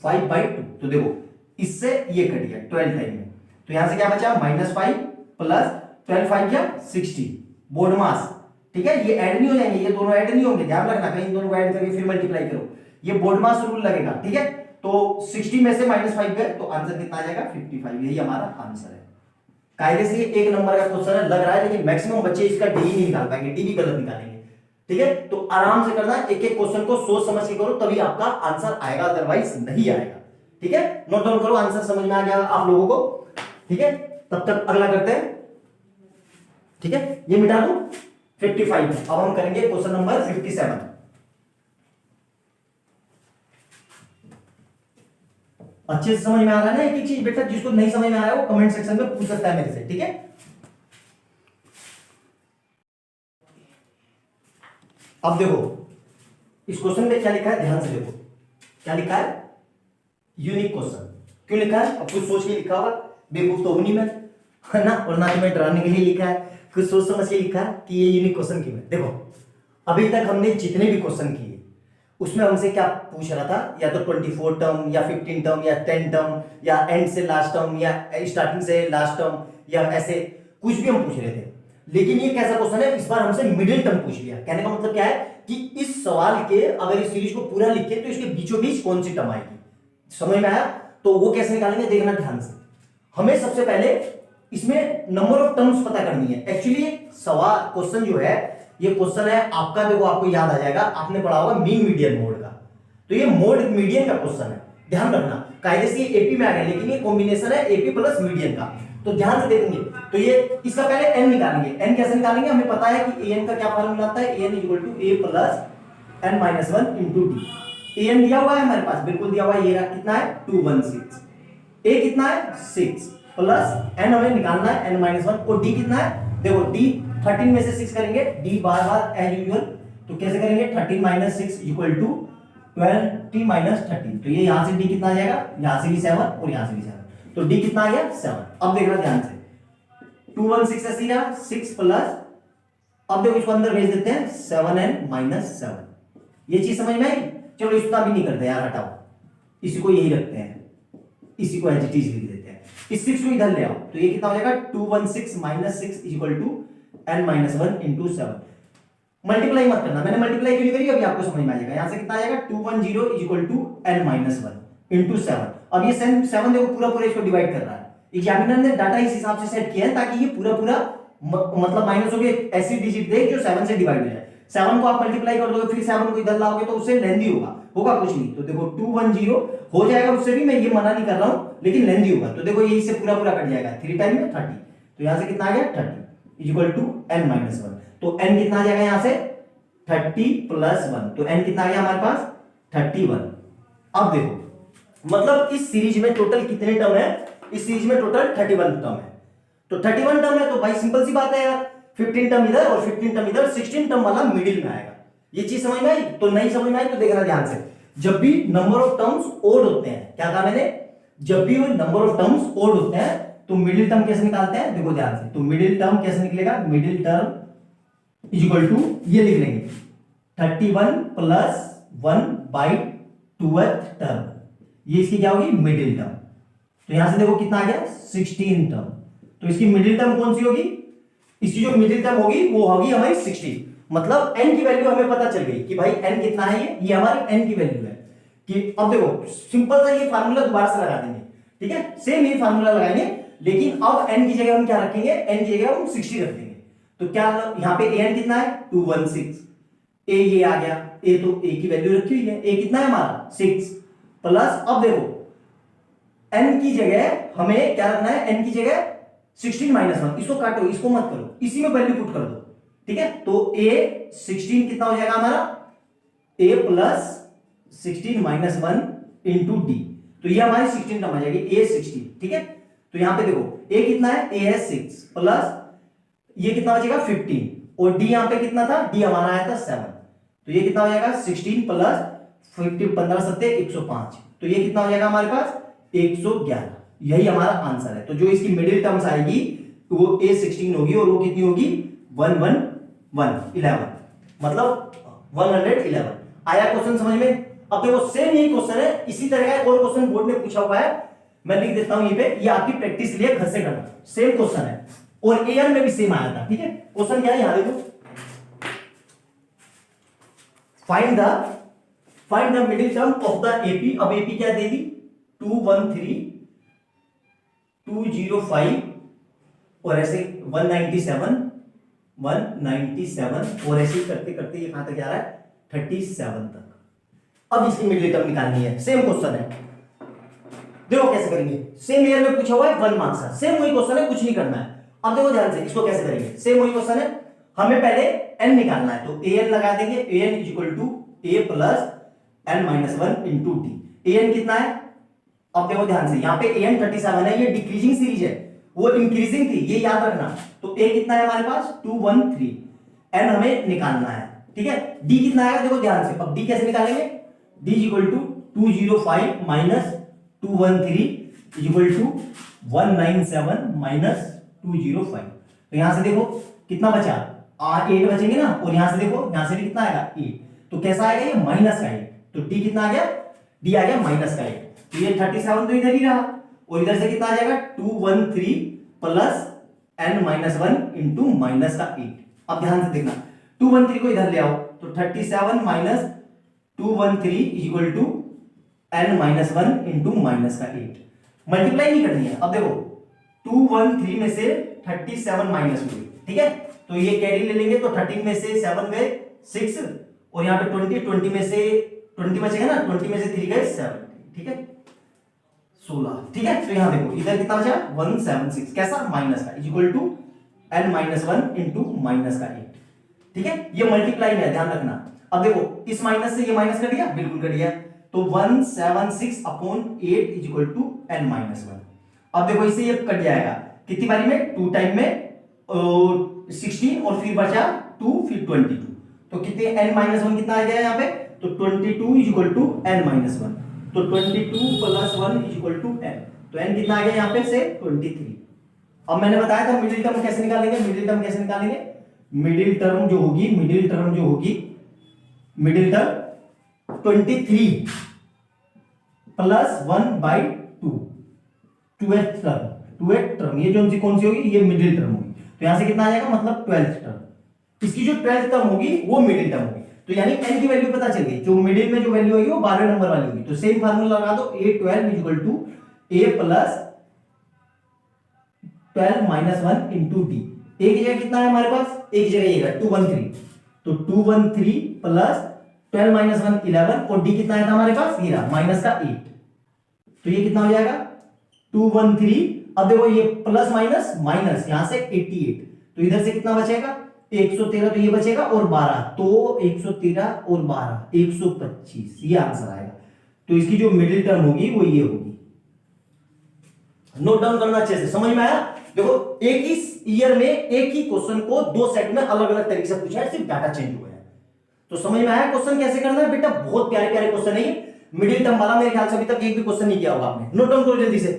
5/2। तो देखो इससे ये कट गया 12 टाइम में, तो यहां से क्या बचा -5 प्लस 12 5 क्या 60 बोर्ड मास। ठीक है, ये ऐड नहीं हो जाएंगे, ये दोनों ऐड नहीं होंगे, ध्यान रखना, कहीं दोनों को ऐड करके फिर मल्टीप्लाई करो, ये बोर्ड मास रूल लगेगा। ठीक है, तो 60 में से -5 गए तो आंसर कितना आ जाएगा 55, यही हमारा आंसर है। कायदे से ये एक नंबर का क्वेश्चन है, लग रहा है, लेकिन मैक्सिमम बच्चे इसका डी नहीं निकाल पाएंगे, डी भी गलत निकालेंगे। ठीक है, तो आराम से करना, एक एक क्वेश्चन को सोच समझ के करो, तभी आपका आंसर आएगा, अदरवाइज नहीं आएगा। ठीक है, नोट डाउन करो, आंसर समझ में आ गया आप लोगों को। ठीक है, तब तक अगला करते हैं। ठीक है, ये मिटा दो 55। अब हम करेंगे क्वेश्चन नंबर 57। अच्छे से समझ में आ रहा है ना एक एक चीज बेटा? जिसको नहीं समझ में आ रहा है वो कमेंट सेक्शन में पूछ सकता है मेरे से। ठीक है, अब देखो इस क्वेश्चन में क्या लिखा है, ध्यान से देखो क्या लिखा है, यूनिक क्वेश्चन। क्यों लिखा है? अब कुछ सोच के लिखा होगा, बेवकूफ तो नहीं मैं, है ना, और ना ही मैं डराने के लिए लिखा है, कुछ सोच समझ के लिखा है कि ये यूनिक क्वेश्चन क्यों है। देखो अभी तक हमने जितने भी क्वेश्चन किए उसमें हमसे क्या पूछ रहा था, या तो 24 टर्म या 15 टर्म या 10 टर्म या एंड से लास्ट टर्म या स्टार्टिंग से लास्ट टर्म या ऐसे कुछ भी हम पूछ रहे थे। लेकिन ये कैसा क्वेश्चन है, इस बार हमसे मिडिल टर्म पूछ लिया। कहने का मतलब क्या है कि इस सवाल के अगर इस सीरीज को पूरा लिखे तो इसके बीचों बीच कौन सी टर्म आएगी, समझ में आया? तो वो कैसे निकालेंगे देखना ध्यान से। हमें सबसे पहले इसमें नंबर ऑफ टर्म्स पता करनी है। एक्चुअली सवाल क्वेश्चन जो है, ये क्वेश्चन है आपका, देखो आपको याद आ जाएगा, आपने पढ़ा होगा मीन मीडियन मोड का, तो ये मोड मीडियन का क्वेश्चन है, ध्यान रखना। कायदे से ये एपी में आ गया, लेकिन ये कॉम्बिनेशन है एपी प्लस मीडियन का, तो ध्यान से देखेंगे। तो ये इसका पहले एन निकालेंगे। एन कैसे निकालेंगे? हमें पता है कि एन का क्या फार्मूला आता है, n equal to a plus n minus 1 into d. एन दिया हुआ है हमारे पास, बिल्कुल दिया हुआ है, ये कितना है 216, ए कितना है 6 प्लस एन हमें निकालना है एन माइनस 1, और डी कितना है, देखो डी 13 में से 6 करेंगे, डी बार बार एज यूजुअल, तो कैसे करेंगे 13 माइनस 6 इक्वल टू 20 माइनस 13, तो ये यहां से डी कितना आ जाएगा, यहां से भी 7 और यहां से भी 7, तो डी कितना आ गया 7। अब देखना ध्यान से, 216 ऐसे रहा 6 प्लस, अब देखो इसको अंदर भेज देते हैं 7n माइनस 7, ये चीज समझ में आई? चलो इसका भी नहीं करते यार, हटाओ, इसी को यही रखते हैं, इसी को एज इट इज लिख देते हैं। इस 6 को इधर ले आओ, तो ये कितना हो जाएगा 216 minus 6 equal to n minus 1 into 7। Multiply मत करना, मैंने मल्टीप्लाई क्यों नहीं करी, अभी आपको समझ में आ जाएगा। यहां से कितना आ जाएगा 210 equal to n minus 1 into 7। अब ये 7 देखो पूरा पूरा इसको डिवाइड कर रहा है, एग्जामिनर ने डाटा इस हिसाब से सेट किया है ताकि ये पूरा पूरा मतलब माइनस हो गया, ऐसी डिजिट दे जो 7 से डिवाइड हो जाए। 7 को आप मल्टीप्लाई कर दोगे, फिर 7 को इधर लाओगे तो उससे लेंदी होगा कुछ नहीं, तो देखो 210 हो जाएगा, उससे भी मैं ये मना नहीं कर रहा हूं, लेकिन लेंदी होगा, तो देखो ये इससे पूरा पूरा कट जाएगा, 3 टाइम में 30, तो यहां से कितना आ गया 30 इक्वल टू n माइनस 1, तो n कितना आ जाएगा यहां से 30 प्लस 1, तो n कितना आ गया हमारे पास 31। अब देखो मतलब इस सीरीज में टोटल कितने टर्म है, इस सीरीज में टोटल 31 टर्म है, तो 31 टर्म है तो भाई सिंपल सी बात है यार, 15 टर्म इधर और 15 टर्म इधर, 16 टर्म वाला मिडिल में आएगा। ये चीज समझ में आई? तो नहीं समझ में आई तो देखना ध्यान से, जब भी नंबर ऑफ टर्म्स ओड होते हैं, क्या कहा मैंने, जब भी नंबर ऑफ टर्म्स ओड होते हैं तो मिडिल टर्म कैसे निकालते हैं, देखो ध्यान से, तो मिडिल टर्म कैसे निकलेगा, मिडिल टर्म इक्वल टू ये लिख लेंगे 31 प्लस 1 बाई 2th टर्म, ये इसकी क्या होगी मिडिल टर्म। तो यहां से देखो कितना आ गया 16 टर्म, तो इसकी मिडिल टर्म कौन सी होगी, इसकी जो मिडिल टर्म होगी वो होगी हमारी 16, मतलब n की वैल्यू हमें पता चल गई कि भाई n कितना है, ये हमारी n की वैल्यू है। कि अब देखो सिंपल सा ये फार्मूला दोबारा से लगा देंगे, ठीक है, सेम ये फार्मूला लगाएंगे, लेकिन अब n की जगह हम क्या रखेंगे, n की जगह हम 60 रख देंगे। तो क्या यहां पे an कितना है 216, a ये आ गया, a तो a की वैल्यू रखी हुई है, a कितना है हमारा 6 प्लस, अब देखो n की जगह हमें क्या रखना है, n की जगह 16 माइनस 1, इसको काटो, इसको मत करो, इसी में वैल्यू पुट कर दो, ठीक है। तो a 16 कितना हो जाएगा हमारा, a plus 16 minus 1 into D, तो ये हमारी 16 टर्म आ जाएगी a 16, ठीक है। तो यहां पे देखो a कितना है, a है 6 प्लस ये कितना बचेगा 15, और d यहां पे कितना था, d हमारा आया था 7, तो ये कितना हो जाएगा 16 प्लस 50 15 सत्ते 105, तो ये कितना हो जाएगा हमारे पास 111, यही हमारा आंसर है। तो जो इसकी मिडिल टर्म्स आएगी वो a16 होगी और वो कितनी होगी 111, मतलब 111 आया क्वेश्चन समझ में। अब देखो सेम यही क्वेश्चन है, इसी तरह का एक और क्वेश्चन बोर्ड ने पूछा हुआ है, मैं लिख देता हूं ये पे, ये आपकी प्रैक्टिस लिए घर से करना। सेम क्वेश्चन है और एयर में भी सेम आया था, ठीक है। क्वेश्चन क्या है यहां देखो, find the middle term of the AP. अब एपी क्या दे दी, 213 205 और ऐसे 197 और ऐसे करते करते ये कहां तक जा रहा है, 37 तक। अब इसकी मिडिल टर्म निकालनी है, सेम क्वेश्चन है, देखो कैसे करेंगे। सेम ईयर में पूछा हुआ है, 1 मार्क्स है, सेम वही क्वेश्चन है, कुछ नहीं करना है। अब देखो ध्यान से इसको कैसे करेंगे, सेम वही क्वेश्चन है, हमें पहले n निकालना है, तो an लगा देंगे, an equal to a plus n minus 1 into t. an कितना है, अब देखो ध्यान से, यहाँ पे an 37 है, ये डिक्रीजिंग सीरीज है, वो इंक्रीजिंग थी, ये याद रखना। तो a कितना है हमारे पास 213, n हमें निकालना है, ठीक है। d कितना आएगा देखो ध्यान से, अब d कैसे निकालेंगे, d equal to 205 minus 213 equal to 197 minus 205। तो यहां से देखो कितना बचा, 8 बचेंगे ना, और यहां से देखो, यहां से भी कितना आएगा 8, तो कैसा आएगा ये माइनस का 8, तो d कितना आ गया, d आ गया माइनस का 8। तो ये 37 तो इधर ही रहा, और इधर से कितना आ जाएगा 213 plus n minus 1 into minus का 8। अब ध्यान से देखना, 213 को इधर ले आओ, तो 37 minus 213 equal to n minus 1 into minus का 8। मल्टीप्लाई नहीं करनी है। अब देखो 213 में से 37 माइनस हुई, ठीक है, तो ये कैरी ले लेंगे, तो 13 में से 7 गए 6, और यहाँ पे 20 में से 20 बचेगा ना, 20 में से 3 गए 7, ठीक है 16, ठीक है। तो यहाँ देखो इधर कितना बचा 176, कैसा माइनस का, equal to n minus 1 into minus का 8, ठीक है। ये मल्टीप्लाई में ध्यान रखना। अब देखो इस माइनस से ये माइनस कर दिया, बिल्कुल कर दिया, तो 176 upon 8 equal to n minus 1। अब देखो इससे ये कट जाएगा, कितनी बारी में, 2 टाइम में 16, और फिर बचा 2, फिर 22, तो कितने n माइनस 1 कितना आ गया यहाँ पे, तो 22 इक्वल टू n माइनस 1, तो 22 प्लस 1 इक्वल टू n, तो n कितना आ गया यहाँ पे से 23। अब मैंने बताया था मिडिल टर्म कैसे निकालेंगे, मिडिल टर्म कैसे निकालेंगे, मिडिल टर्म जो होगी, middle term 23 plus 1/2, 12th term, ये जो कौन सी होगी, ये मिडिल टर्म होगी, तो यहां से कितना आ जाएगा, मतलब 12th टर्म। इसकी जो 12th टर्म होगी वो मिडिल टर्म होगी, तो यानी n की वैल्यू पता चल गई, जो मिडिल में जो वैल्यू होगी वो 12 नंबर वाली होगी। तो सेम फार्मूला लगा दो, a12 equal to a plus 12 minus 1 into d. एक जगह कितना है हमारे पास, एक जगह ये है 213, तो 213 प्लस 12 माइनस 1 11, और डी कितना आया था हमारे पास, ये रहा माइनस का 8, तो ये कितना हो जाएगा 213। अब देखो ये प्लस माइनस माइनस, यहां से 88, तो इधर से कितना बचेगा 113, तो ये बचेगा और 12, तो 113 और 12 125, ये आंसर आएगा। तो इसकी जो मिडिल टर्म होगी वो ये होगी। नोट डाउन करना अच्छे से, समझ में आया। देखो एक ही ईयर में एक ही क्वेश्चन को 2 सेट में अलग अलग तरीके से पूछा है, सिर्फ डाटा चेंज हुआ है। तो समझ में आया क्वेश्चन कैसे करना है बेटा, बहुत प्यारे प्यारे क्वेश्चन है ये। मिडिल टर्म वाला मेरे ख्याल से अभी तक एक भी क्वेश्चन नहीं किया होगा आपने। नोट डाउन करो जल्दी से।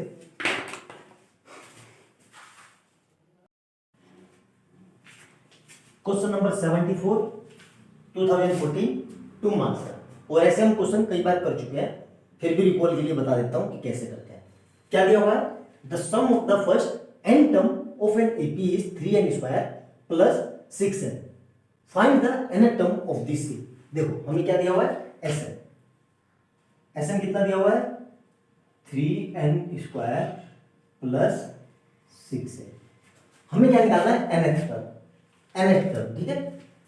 क्वेश्चन नंबर 74 2014 2 मार्क्स का, और ऐसे हम क्वेश्चन कई बार कर चुके हैं, फिर भी रिकॉल के लिए बता देता हूं कि कैसे करते हैं। क्या दिया हुआ है, the sum of the first n term of an AP is 3n square plus 6n, find the nth term of this A. देखो हमें क्या दिया हुआ है sn कितना दिया हुआ है 3n स्क्वायर प्लस 6n। हमें क्या निकालना है nth टर्म, ठीक है,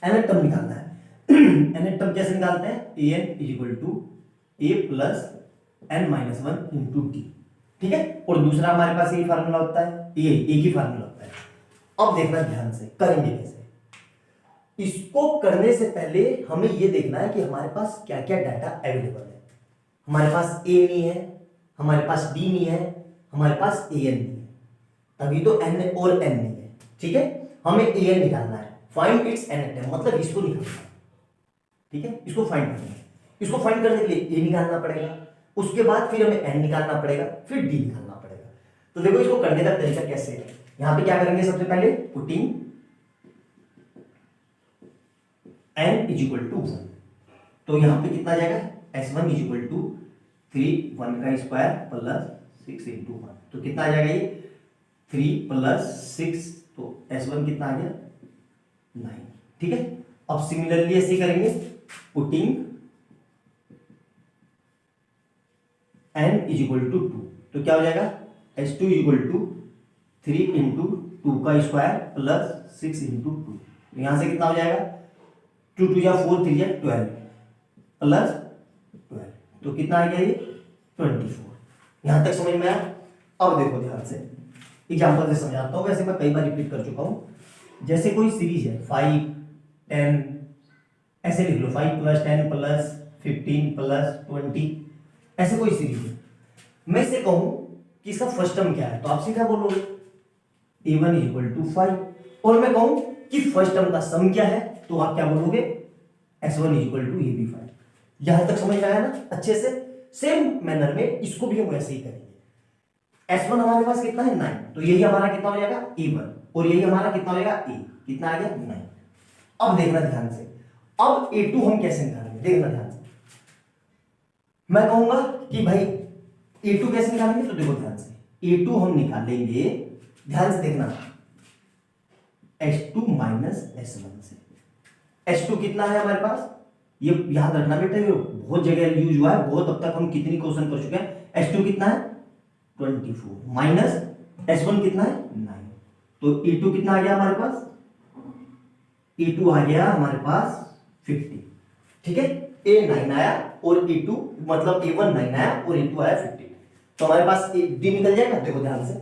nth टर्म निकालना है। nth टर्म कैसे निकालते हैं, an equal to a plus n minus 1 into t, ठीक है। और दूसरा हमारे पास ये फार्मूला होता है, ये एक ही फार्मूला होता है। अब देखना ध्यान से करेंगे कैसे। इसको करने से पहले हमें ये देखना है कि हमारे पास क्या क्या डाटा अवेलेबल है। हमारे पास a नहीं है, हमारे पास d नहीं है, हमारे पास an नहीं है, तभी तो n और n नहीं है, ठीक है। हमें an निकालना है, फाइंड इट्स nth टर्म, मतलब इसको निकालना है, ठीक है, इसको फाइंड करना है। इसको फाइंड करने के लिए a निकालना पड़ेगा, उसके बाद फिर हमें n निकालना पड़ेगा, फिर d निकालना पड़ेगा। तो देखो इसको करने का तरीका कैसे है। यहां पे क्या करेंगे, सबसे पहले putting n is equal to 1, तो यहाँ पे कितना आ जाएगा, S1 इज इक्वल टू 3 1 का स्क्वायर प्लस 6 इंटू 1, तो कितना आ जाएगा ये 3 प्लस 6, तो S1 कितना आ गया 9। ठीक है, अब सिमिलरली ऐसे करेंगे, putting n is equal to 2, तो क्या हो जाएगा S2 is equal to 3 into 2 का स्क्वायर प्लस 6 इंटू 2, तो यहां से कितना हो जाएगा 2 2 या 4 3 या 12 प्लस 12, तो कितना आ गया ये 24। यहां तक समझ में आया। अब देखो ध्यान से एग्जांपल से समझाता हूं, वैसे मैं कई बार रिपीट कर चुका हूं। जैसे कोई सीरीज है 5 10, ऐसे लिख लो 5 प्लस 10 प्लस 15 प्लस 20, ऐसे कोई सीरीज है। मैं इसे कहूं कि इसका फर्स्ट टर्म क्या है, तो आपसे क्या बोलोगे a1 इज इक्वल टू 5, और मैं कहूं कि फर्स्ट टर्म का सम क्या है, तो आप क्या बोलोगे s1 is equal to ab5। यहां तक समझ में आया ना अच्छे से। सेम मैनर में इसको भी हम वैसे ही करेंगे। s1 हमारे पास कितना है 9, तो यही हमारा कितना हो जाएगा a1, और यही हमारा कितना हो जाएगा a, कितना आ गया 9। अब देखना ध्यान से, अब a2 हम कैसे निकालेंगे, देखना ध्यान से। मैं कहूंगा कि भाई a2 कैसे निकालेंगे, तो देखो ध्यान से, a2 हम निकालेंगे, ध्यान से देखना, s2 माइनस s1 से। s2 कितना है हमारे पास, ये याद रखना बेटा, ये बहुत जगह यूज हुआ है, बहुत अब तक हम कितनी क्वेश्चन कर चुके हैं। s2 कितना है 24 माइनस s1 कितना है 9, तो a2 कितना आ गया हमारे पास, a2 आ गया हमारे पास 50। ठीक है, a 9 आया और a2 मतलब a1 9 आया और a2 आया 50, तो हमारे पास d निकल जाएगा। देखो ध्यान से,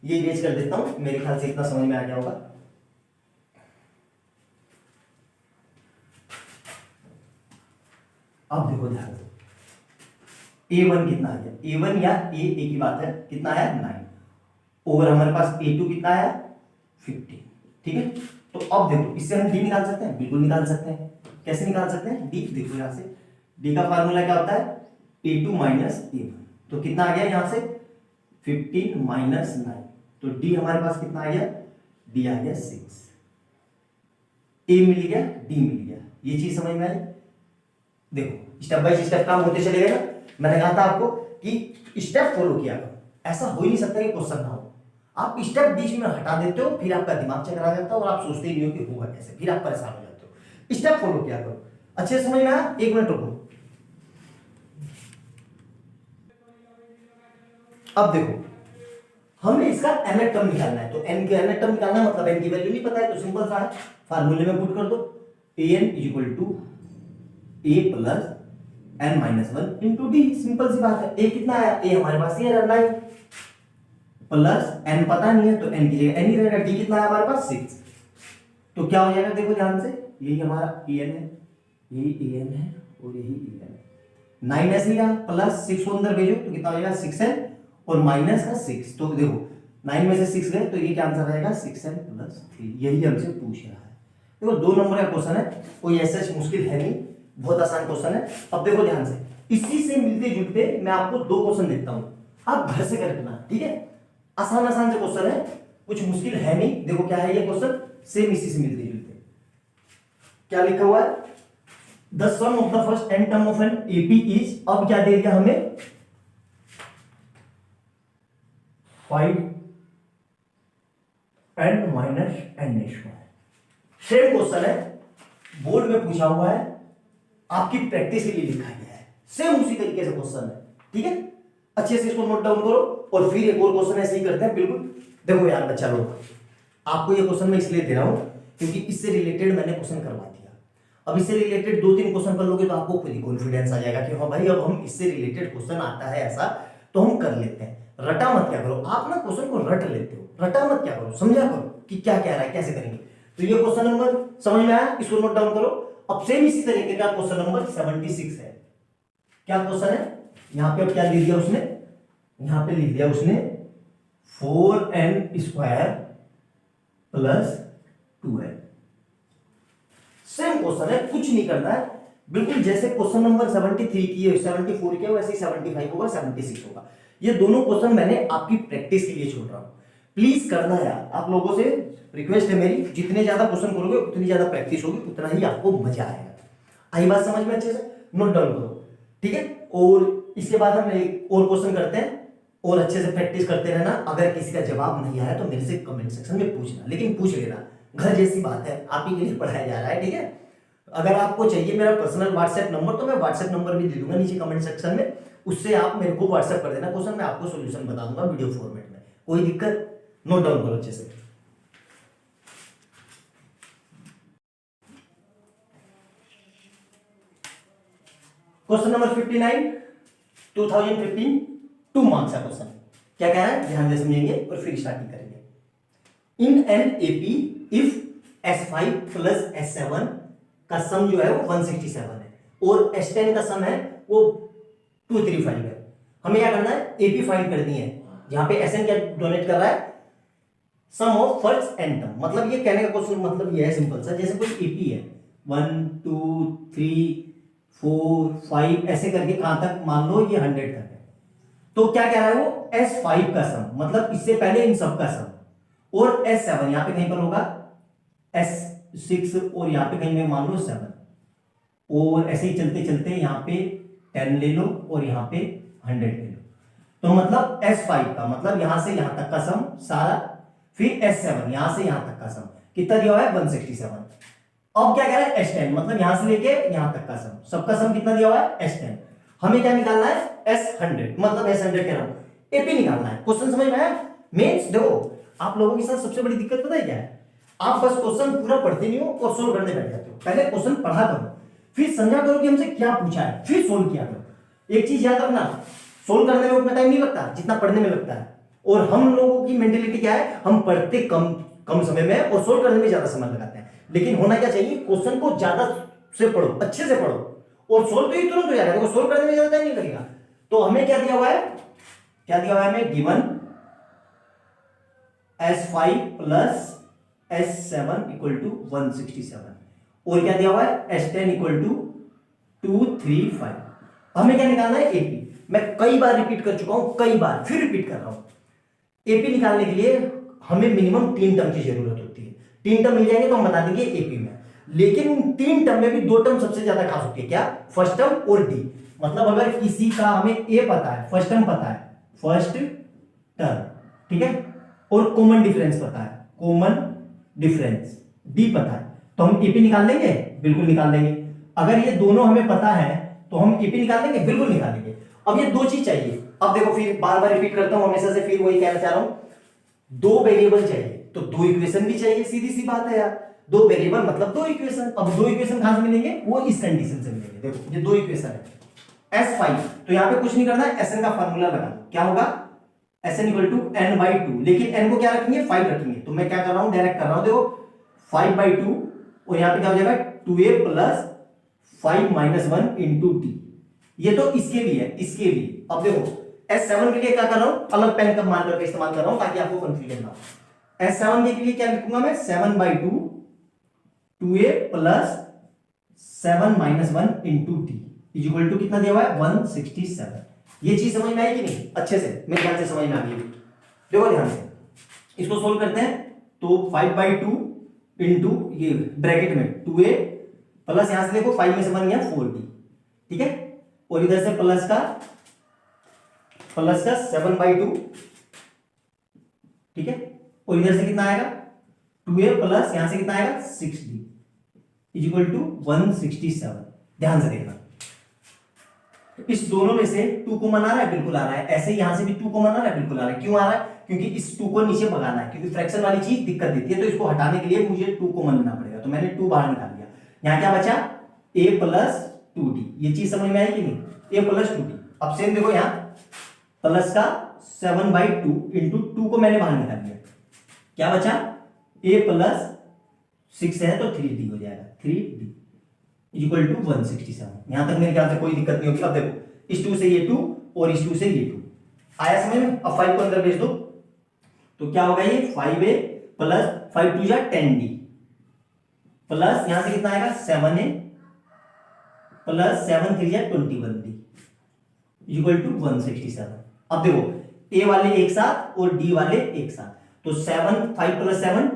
ये इरेज कर देता हूं, मेरे ख्याल से इतना समझ में आ गया होगा। अब देखो ध्यान से, a1 कितना आ गया, a1 या a एक ही बात है, कितना आया 9, और हमारे पास a2 कितना आया 50। ठीक है, तो अब देखो इससे हम d निकाल सकते हैं, बिल्कुल निकाल सकते हैं। कैसे निकाल सकते हैं d, देखो यहां से d का फार्मूला क्या होता है a2 माइनस a1, तो कितना आ गया यहां से 15 माइनस 9, तो d हमारे पास कितना आ गया, d आ गया 6, a मिल गया d मिल गया। ये चीज समझ में आई। देखो स्टेप बाय स्टेप काम होते चलेगा ना, मैंने कहा था आपको कि स्टेप फॉलो किया करो, ऐसा हो ही नहीं सकता कि क्वेश्चन ना हो। आप स्टेप बीच में हटा देते हो, फिर आपका दिमाग चकरा जाता है और आप सोचते ही नहीं हो कि होगा कैसे, फिर आप परेशान हो जाते हो। स्टेप फॉलो किया करो, अच्छे से समझ में आया। एक मिनट रुको, अब देखो हमें इसका nth टर्म निकालना है, तो n के nth टर्म निकालना है, मतलब n की वैल्यू नहीं पता है, तो सिंपल सा है, फार्मूले में पुट कर दो, an is equal to a plus n minus 1 into D. Simple सी बात है, a कितना आया, a हमारे पास ये रहा 9 प्लस n पता नहीं है, तो n की जगह n ही रहेगा, d कितना है हमारे पास 6, तो क्या हो जाएगा देखो ध्यान से, यही हमारा an है, यही an है और यही an है। 9 ऐसे ही रहा, प्लस 6 को अंदर भेजो तो कितना हो जाएगा 6n और माइनस का 6, तो देखो 9 में से 6 गए तो ये क्या आंसर रहेगा 6n प्लस 3, यही हमसे पूछ रहा है। देखो 2 नंबर का क्वेश्चन है, कोई ऐसा मुश्किल है नहीं, बहुत आसान क्वेश्चन है। अब देखो ध्यान से, इसी से मिलते जुलते मैं आपको 2 क्वेश्चन देता हूं, आप घर से करना, ठीक है। आसान आसान से क्वेश्चन है, कुछ मुश्किल है नहीं। देखो क्या है ये क्वेश्चन, सेम इसी से मिलते जुलते। क्या लिखा हुआ है, the sum of the first n term of an AP is, अब क्या दे दिया हमें 5n minus n square. Same question है, बोर्ड में पूछा हुआ है, आपकी प्रैक्टिस के लिए लिखा गया है, सेम उसी तरीके से क्वेश्चन है, ठीक है। अच्छे से इसको नोट डाउन करो, और फिर एक और क्वेश्चन ऐसे ही करते हैं बिल्कुल। देखो यार बच्चा लोग, आपको ये क्वेश्चन मैं इसलिए दे रहा हूं क्योंकि इससे रिलेटेड मैंने क्वेश्चन करवा दिया। अब इससे रिलेटेड 2-3 क्वेश्चन कर लोगे तो आपको खुद ही कॉन्फिडेंस आ जाएगा कि हाँ भाई अब हम इससे रिलेटेड क्वेश्चन आता है ऐसा तो हम कर लेते हैं। रटा मत क्या करो, आप ना क्वेश्चन को रट लेते हो, रटा मत क्या करो, समझा करो कि क्या कह रहा है, कैसे करेंगे। तो ये क्वेश्चन नंबर समझ में आया, इसको नोट डाउन करो। अब सेम इसी तरीके का क्वेश्चन नंबर 76 है। क्या क्वेश्चन है, यहां पे अब क्या लिख दिया उसने, यहां पे लिख दिया उसने 4n square plus 2n। Same question है, कुछ नहीं करना है, बिल्कुल जैसे क्वेश्चन नंबर 73 की है, 74 की है, वैसे ही 75 होगा, 76 होगा। ये दोनों क्वेश्चन मैंने आपकी प्रैक्टिस के लिए छोड़ रहा हूं, प्लीज करना यार। आप लोगों से रिक्वेस्ट है मेरी, जितने ज्यादा क्वेश्चन करोगे उतनी ज्यादा प्रैक्टिस होगी, उतना ही आपको मजा आएगा। आई बात समझ में अच्छे से। नोट डाउन करो, ठीक है। और इसके बाद हम एक और क्वेश्चन करते हैं और अच्छे से प्रैक्टिस करते रहना। अगर किसी का जवाब नहीं आया तो मेरे से कमेंट सेक्शन में पूछना, लेकिन पूछ लेना, घर जैसी बात है, आप ही के लिए पढ़ाया जा रहा है, ठीक है। अगर आपको चाहिए मेरा पर्सनल व्हाट्सएप नंबर तो मैं व्हाट्सएप नंबर भी दे दूंगा नीचे कमेंट सेक्शन में, उससे आप मेरे को व्हाट्सएप कर देना क्वेश्चन, मैं आपको सोल्यूशन बता दूंगा वीडियो फॉर्मेट में, कोई दिक्कत। नोट डाउन करो अच्छे से। क्वेश्चन नंबर 59 2015 2 मार्क्स का क्वेश्चन। क्या कह रहा है, ध्यान से समझेंगे और फिर स्टार्टिंग करेंगे। In an AP if S5 plus S7 का सम जो है वो 167 है और S10 का सम है वो 235 है। हमें क्या करना है, एपी फाइंड करनी है। यहां पे Sn क्या डोनेट कर रहा है, sum of first N term. मतलब ये कहने का क्वेश्चन मतलब ये है सिंपल सा, जैसे कोई एपी है 1 2 3 4 5 ऐसे करके कहां तक, मान लो ये 100 तक है, तो क्या कह रहा है वो S5 का सम, मतलब इससे पहले इन सब का सम, और S7 यहां पे कहीं पर होगा S6 और यहां पे कहीं में मान लो 7, और ऐसे ही चलते चलते यहां पे 10 ले लो और यहां पे 100 ले लो। तो मतलब S5 का मतलब यहां से यहां तक का सम सारा, फिर S7 यहां से यहां तक का सम कितना दिया हुआ है 167। अब क्या कह रहा है S10, मतलब यहां से लेके यहां तक का सम, सबका सम कितना दिया हुआ है S10। हमें क्या निकालना है S100, मतलब S100 कह रहा हूं, एपी निकालना है। क्वेश्चन समझ में आया? मींस देखो आप लोगों के साथ सबसे बड़ी दिक्कत पता है क्या है, आप बस क्वेश्चन पूरा पढ़ते नहीं हो और सोल्व करने बैठ जाते हो। पहले क्वेश्चन पढ़ा करो, फिर समझा करो कि हमसे क्या पूछा है, फिर सोल्व किया करो। एक चीज याद रखना, सोल्व करने में उतना टाइम नहीं लगता जितना पढ़ने में लगता है। और हम लोगों की मेंटेलिटी क्या है, हम पढ़ते कम समय में और सोल्व करने में ज्यादा समय लगाते हैं। लेकिन होना क्या चाहिए, क्वेश्चन को ज्यादा से पढ़ो, अच्छे से पढ़ो, और सोल्व तो ही तुरंत हो जाएगा, सोल्व करने में ज्यादा टाइम नहीं लगेगा। तो हमें क्या दिया हुआ है, क्या दिया हुआ है हमें, given S5 plus S7 equal to 167, और क्या दिया हुआ है S10 इक्वल टू 235। हमें क्या निकालना है, एपी। मैं कई बार रिपीट कर चुका हूं, कई बार फिर रिपीट कर रहा हूं। एपी निकालने के लिए हमें मिनिमम 3 टर्म की जरूरत होती है। 3 टर्म मिल जाएंगे तो हम बता देंगे एपी में, लेकिन उन 3 टर्म में भी 2 टर्म सबसे ज्यादा खास होती है, क्या, फर्स्ट टर्म और डी। मतलब अगर किसी का हमें ए पता है, फर्स्ट टर्म पता है, फर्स्ट टर्म, ठीक है, और कॉमन डिफरेंस पता है, कॉमन डिफरेंस डी पता है, तो हम एपी निकाल लेंगे, बिल्कुल निकाल लेंगे। अगर ये दोनों हमें पता है तो हम एपी निकाल लेंगे, बिल्कुल निकाल लेंगे। अब ये 2 चीज चाहिए। अब देखो फिर बार बार रिपीट करता हूं हमेशा से, फिर वही कहना चाह रहा हूं, 2 वेरिएबल चाहिए तो 2 इक्वेशन भी चाहिए, सीधी सी बात है यार। 2 वेरिएबल मतलब 2 इक्वेशन। अब 2 इक्वेशन कहां से मिलेंगे, वो इस कंडीशन से मिलेंगे। देखो ये 2 इक्वेशन है, S5 तो यहां पे कुछ नहीं करना है, Sn का फार्मूला लगा दो, क्या होगा Sn इक्वल टू n/2, लेकिन n को क्या रखेंगे 5 रखेंगे। तो मैं क्या कर रहा हूं, डायरेक्ट कर रहा हूं, देखो 5/2 और यहां पे क्या हो जाएगा 2a plus 5 minus 1 into T. ये तो इसके लिए है, इसके लिए। अब देखो S7 के लिए क्या कर रहा हूं, अलग पेन का मान करके इस्तेमाल कर रहा हूं ताकि आपको कंफ्यूजन ना हो। S7 के लिए क्या लिखूंगा मैं, 7/2 2a plus 7 minus 1 into t is equal to कितना दिया हुआ है 167। ये चीज समझ में आई कि नहीं, अच्छे से मेरे ख्याल से समझ में आ गई। देखो ध्यान से इसको सोल्व करते हैं, तो 5/2 इंटू ये ब्रैकेट में 2a प्लस यहां से देखो 5 में से बन गया 4d, ठीक है, और इधर से प्लस का 7/2, ठीक है, और इधर से कितना आएगा 2a प्लस यहां से कितना आएगा 6d इज इक्वल टू 167। ध्यान से देखना, इस दोनों में से 2 कॉमन आ रहा है, बिल्कुल आ रहा है। ऐसे यहां से भी 2 कॉमन आ रहा है, बिल्कुल आ रहा है। क्यों आ रहा है, क्योंकि इस 2 को नीचे भगाना है, क्योंकि फ्रैक्शन वाली चीज दिक्कत देती है, तो इसको हटाने के लिए मुझे 2 कॉमन लेना पड़ेगा। तो मैंने 2 बाहर निकाल दिया, यहां क्या बचा a प्लस 2d। ये चीज समझ में आई कि नहीं, a प्लस 2d। अब सेम देखो यहां प्लस का 7/2 इंटू 2 को मैंने बाहर निकाल दिया, क्या बचा a प्लस 6 है तो 3d हो जाएगा, 3d इक्वल टू 167। यहां तक मेरे ख्याल से कोई दिक्कत नहीं होगी। अब देखो इस 2 से ये 2 और इस 2 से ये 2 आया समझ में। अब 5 को अंदर भेज दो तो क्या होगा, ये 5a प्लस 5 2 जा 10d प्लस यहां से कितना आएगा 7a प्लस 7 3 जा 21d इक्वल टू 167। अब देखो a वाले एक साथ और d वाले एक साथ, तो 5 प्लस 7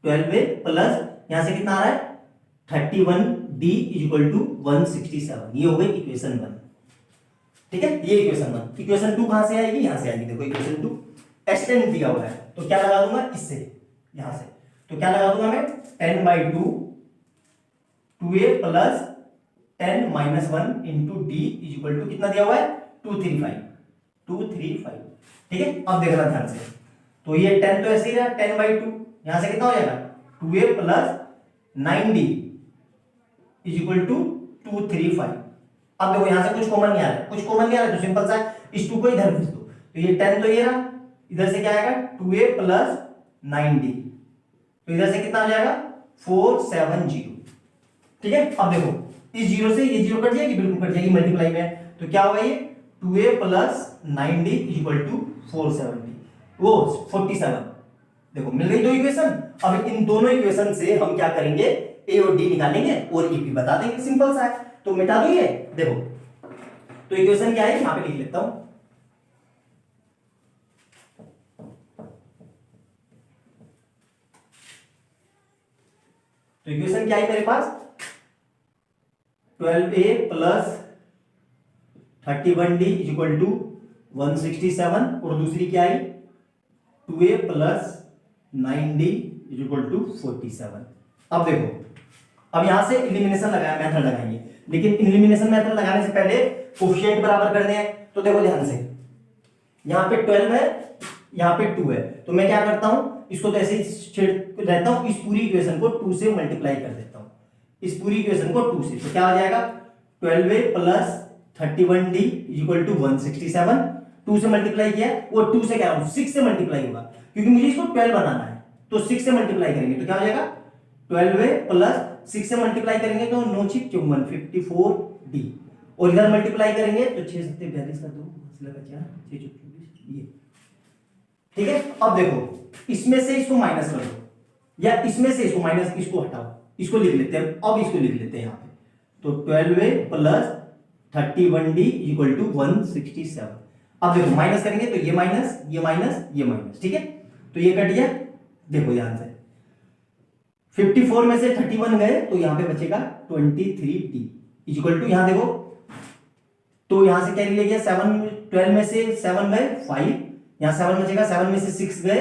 12a प्लस यहां से कितना आ रहा है 31 डी इज इक्वल टू 167। ये हो गई इक्वेशन 1। ठीक है, ये इक्वेशन 1। इक्वेशन 2 कहां से आएगी? यहां से आएगी। देखो इक्वेशन 2 s10 दिया हुआ है, तो क्या लगा दूंगा इससे, यहां से, तो क्या लगा दूंगा मैं 10/2 2a plus 10 minus 1 into d is equal to कितना दिया हुआ है 235। ठीक है, अब देखना ध्यान से, तो ये 10 तो ऐसे ही रहा 10/2, यहां से कितना हो जाएगा 2a plus 9d is equal to 235। अब देखो यहां से कुछ कॉमन नहीं आ रहा है, कुछ कॉमन नहीं आ रहा है तो सिंपल सा है, इस 2 को इधर भेज दो, तो ये 10 तो ये रहा, इधर से क्या आएगा 2a प्लस 9d, तो इधर से कितना आ जाएगा 470। ठीक है, अब देखो इस जीरो से ये जीरो कट जाएगी, बिल्कुल कट जाएगी, मल्टीप्लाई में, तो क्या होगा ये 2a plus 9d is equal to 470 वो 47। देखो मिल गई दो इक्वेशन। अब इन दोनों इक्वेशन से हम क्या करेंगे, ए और डी निकालेंगे और ईपी बता देंगे, सिंपल सा है। तो मिटा दो ये, देखो तो इक्वेशन क्या है, यहां पे लिख लेता हूं। तो इक्वेशन क्या है मेरे पास 12a plus 31d is equal to 167 और दूसरी क्या आई 2a plus 9d is equal to 47। अब देखो, अब यहां से एलिमिनेशन लगाया, मेथड लगाएंगे, लेकिन एलिमिनेशन मेथड लगाने से पहले कोफिशिएंट बराबर करने हैं। तो देखो ध्यान से, यहां पे 12 है, यहां पे 2 है, तो मैं क्या करता हूं, इसको तो ऐसे ही छेड़ रहता हूं, इस पूरी इक्वेशन को 2 से मल्टीप्लाई कर देता हूं, इस पूरी इक्वेशन को 2 से, तो क्या आ जाएगा 12a plus 31d is equal to 167। 2 से मल्टीप्लाई किया, वो 2 से क्या 6 से मल्टीप्लाई होगा, क्योंकि मुझे इसको 12 बनाना है, तो 6 से मल्टीप्लाई करेंगे तो क्या हो जाएगा 12a प्लस 6 से मल्टीप्लाई करेंगे तो 9 6 54 54d, और इधर मल्टीप्लाई करेंगे तो 6 7 42 का 2 लगा 4 6 24 ये। ठीक है, अब देखो इसमें से इसको माइनस कर दो, या इसमें से इसको माइनस, इसको हटाओ, इसको लिख लेते हैं, अब इसको लिख लेते हैं यहां पे, तो 12a plus 31d equal to 167। अब देखो माइनस करेंगे तो ये माइनस ये माइनस ये माइनस, ठीक है, तो ये कट गया। देखो ध्यान से 54 में से 31 गए तो यहां पे बचेगा 23d इक्वल टू, यहां देखो तो यहां से क्या ले गया 7, 12 में से 7 गए 5, यहां 7 बचेगा, 7 में से 6 गए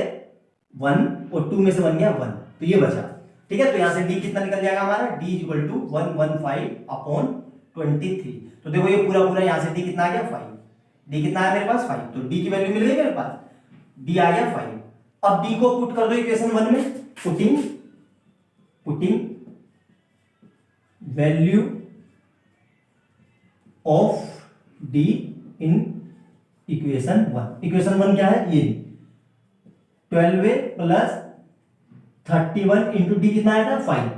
1 और 2 में से बन गया 1, तो ये बचा। ठीक है, तो यहां से d कितना निकल जाएगा हमारा, d इक्वल टू 115 अपॉन 23। तो देखो ये पूरा पूरा यहां से d कितना आ गया 5, d कितना है मेरे पास 5, तो d की वैल्यू मिल गई मेरे पास, d आ गया 5। अब d को पुट कर दो इक्वेशन 1 में, putting value of d in equation 1। Equation 1 क्या है, ये 12a प्लस 31 इंटू डी कितना आया था 5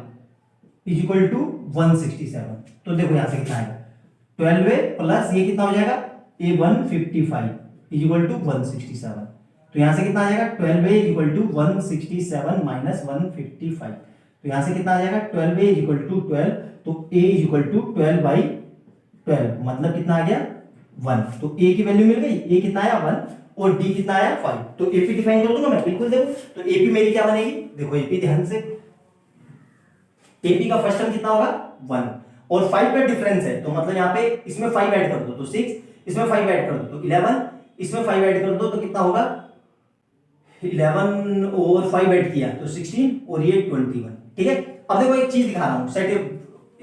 इज इक्वल टू 167। तो देखो यहां से कितना आएगा 12a प्लस ये कितना हो जाएगा a 155 इज इक्वल टू 167। तो यहां से कितना आ जाएगा 12a is equal to 167 minus 155, तो यहां से कितना आ जाएगा 12a इज इक्वल टू 12, तो a इज इक्वल टू 12/12 मतलब कितना आ गया 1। तो a की वैल्यू मिल गई, a कितना आया 1 और d कितना आया 5, तो AP डिफाइन कर दूंगा मैं, बिल्कुल देखो, तो AP मेरी क्या बनेगी, देखो AP ध्यान से, AP का फर्स्ट टर्म कितना होगा 1 और 5 का डिफरेंस है, तो मतलब यहाँ पे इसमें 5 ऐड कर दो तो 6, इसमें 5 ऐड कर दो तो 11, इसमें 5 ऐड कर दो तो कितना होगा 11 और 5 ऐड किया तो 16 और ये 21। ठीक है, अब देखो एक चीज दिखा रहा हूं, सेट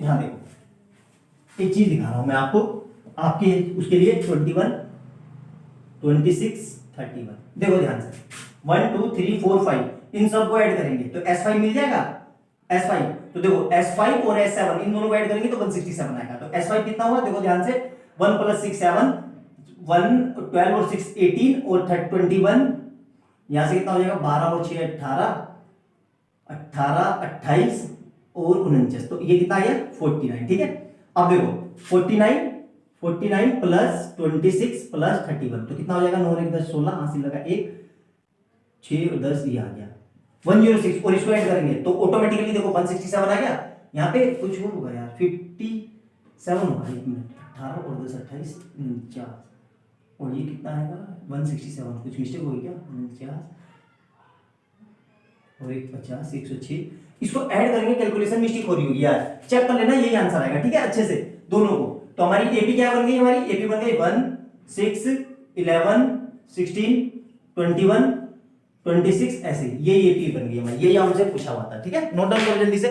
यहां देखो एक चीज दिखा रहा हूं मैं आपको, आपके उसके लिए 21 26 31, देखो ध्यान से 1 2 3 4 5 इन सब को ऐड करेंगे तो S5 मिल जाएगा, S5, तो देखो S5 और S7 इन दोनों को ऐड करेंगे तो 167 आएगा। तो S5 कितना हुआ, देखो ध्यान से 1 + 6 7, 1 12 और 6 18 और 21, यहां से कितना हो जाएगा 12 और 6 18, 18 28 और 49, तो ये कितना आ गया 49। ठीक है, अब देखो 49 प्लस 26 प्लस 31, तो कितना हो जाएगा 9 1 10 16, हासिल लगा 1 6 और 10 ये आ गया 106, और इसको ऐड करेंगे तो ऑटोमेटिकली देखो 167 आ गया। यहाँ पे कुछ और होगा यार 57 होगा, 1 मिनट 18 और 10 28 49, और ये कितना आएगा 167, कुछ मिस्टेक हो गई क्या 49 और एक 50, 106, इसको ऐड करेंगे, कैलकुलेशन मिस्टेक हो रही होगी यार, चेक कर लेना, यही आंसर आएगा, ठीक है, अच्छे से दोनों को। तो हमारी एपी क्या बन गई, हमारी एपी बन गई 1, 6, 11, 16, 21, 26, ऐसे ये एपी बन गई हमारी, यही हमसे पूछा हुआ था, ठीक है, नोट डाउन करो जल्दी से।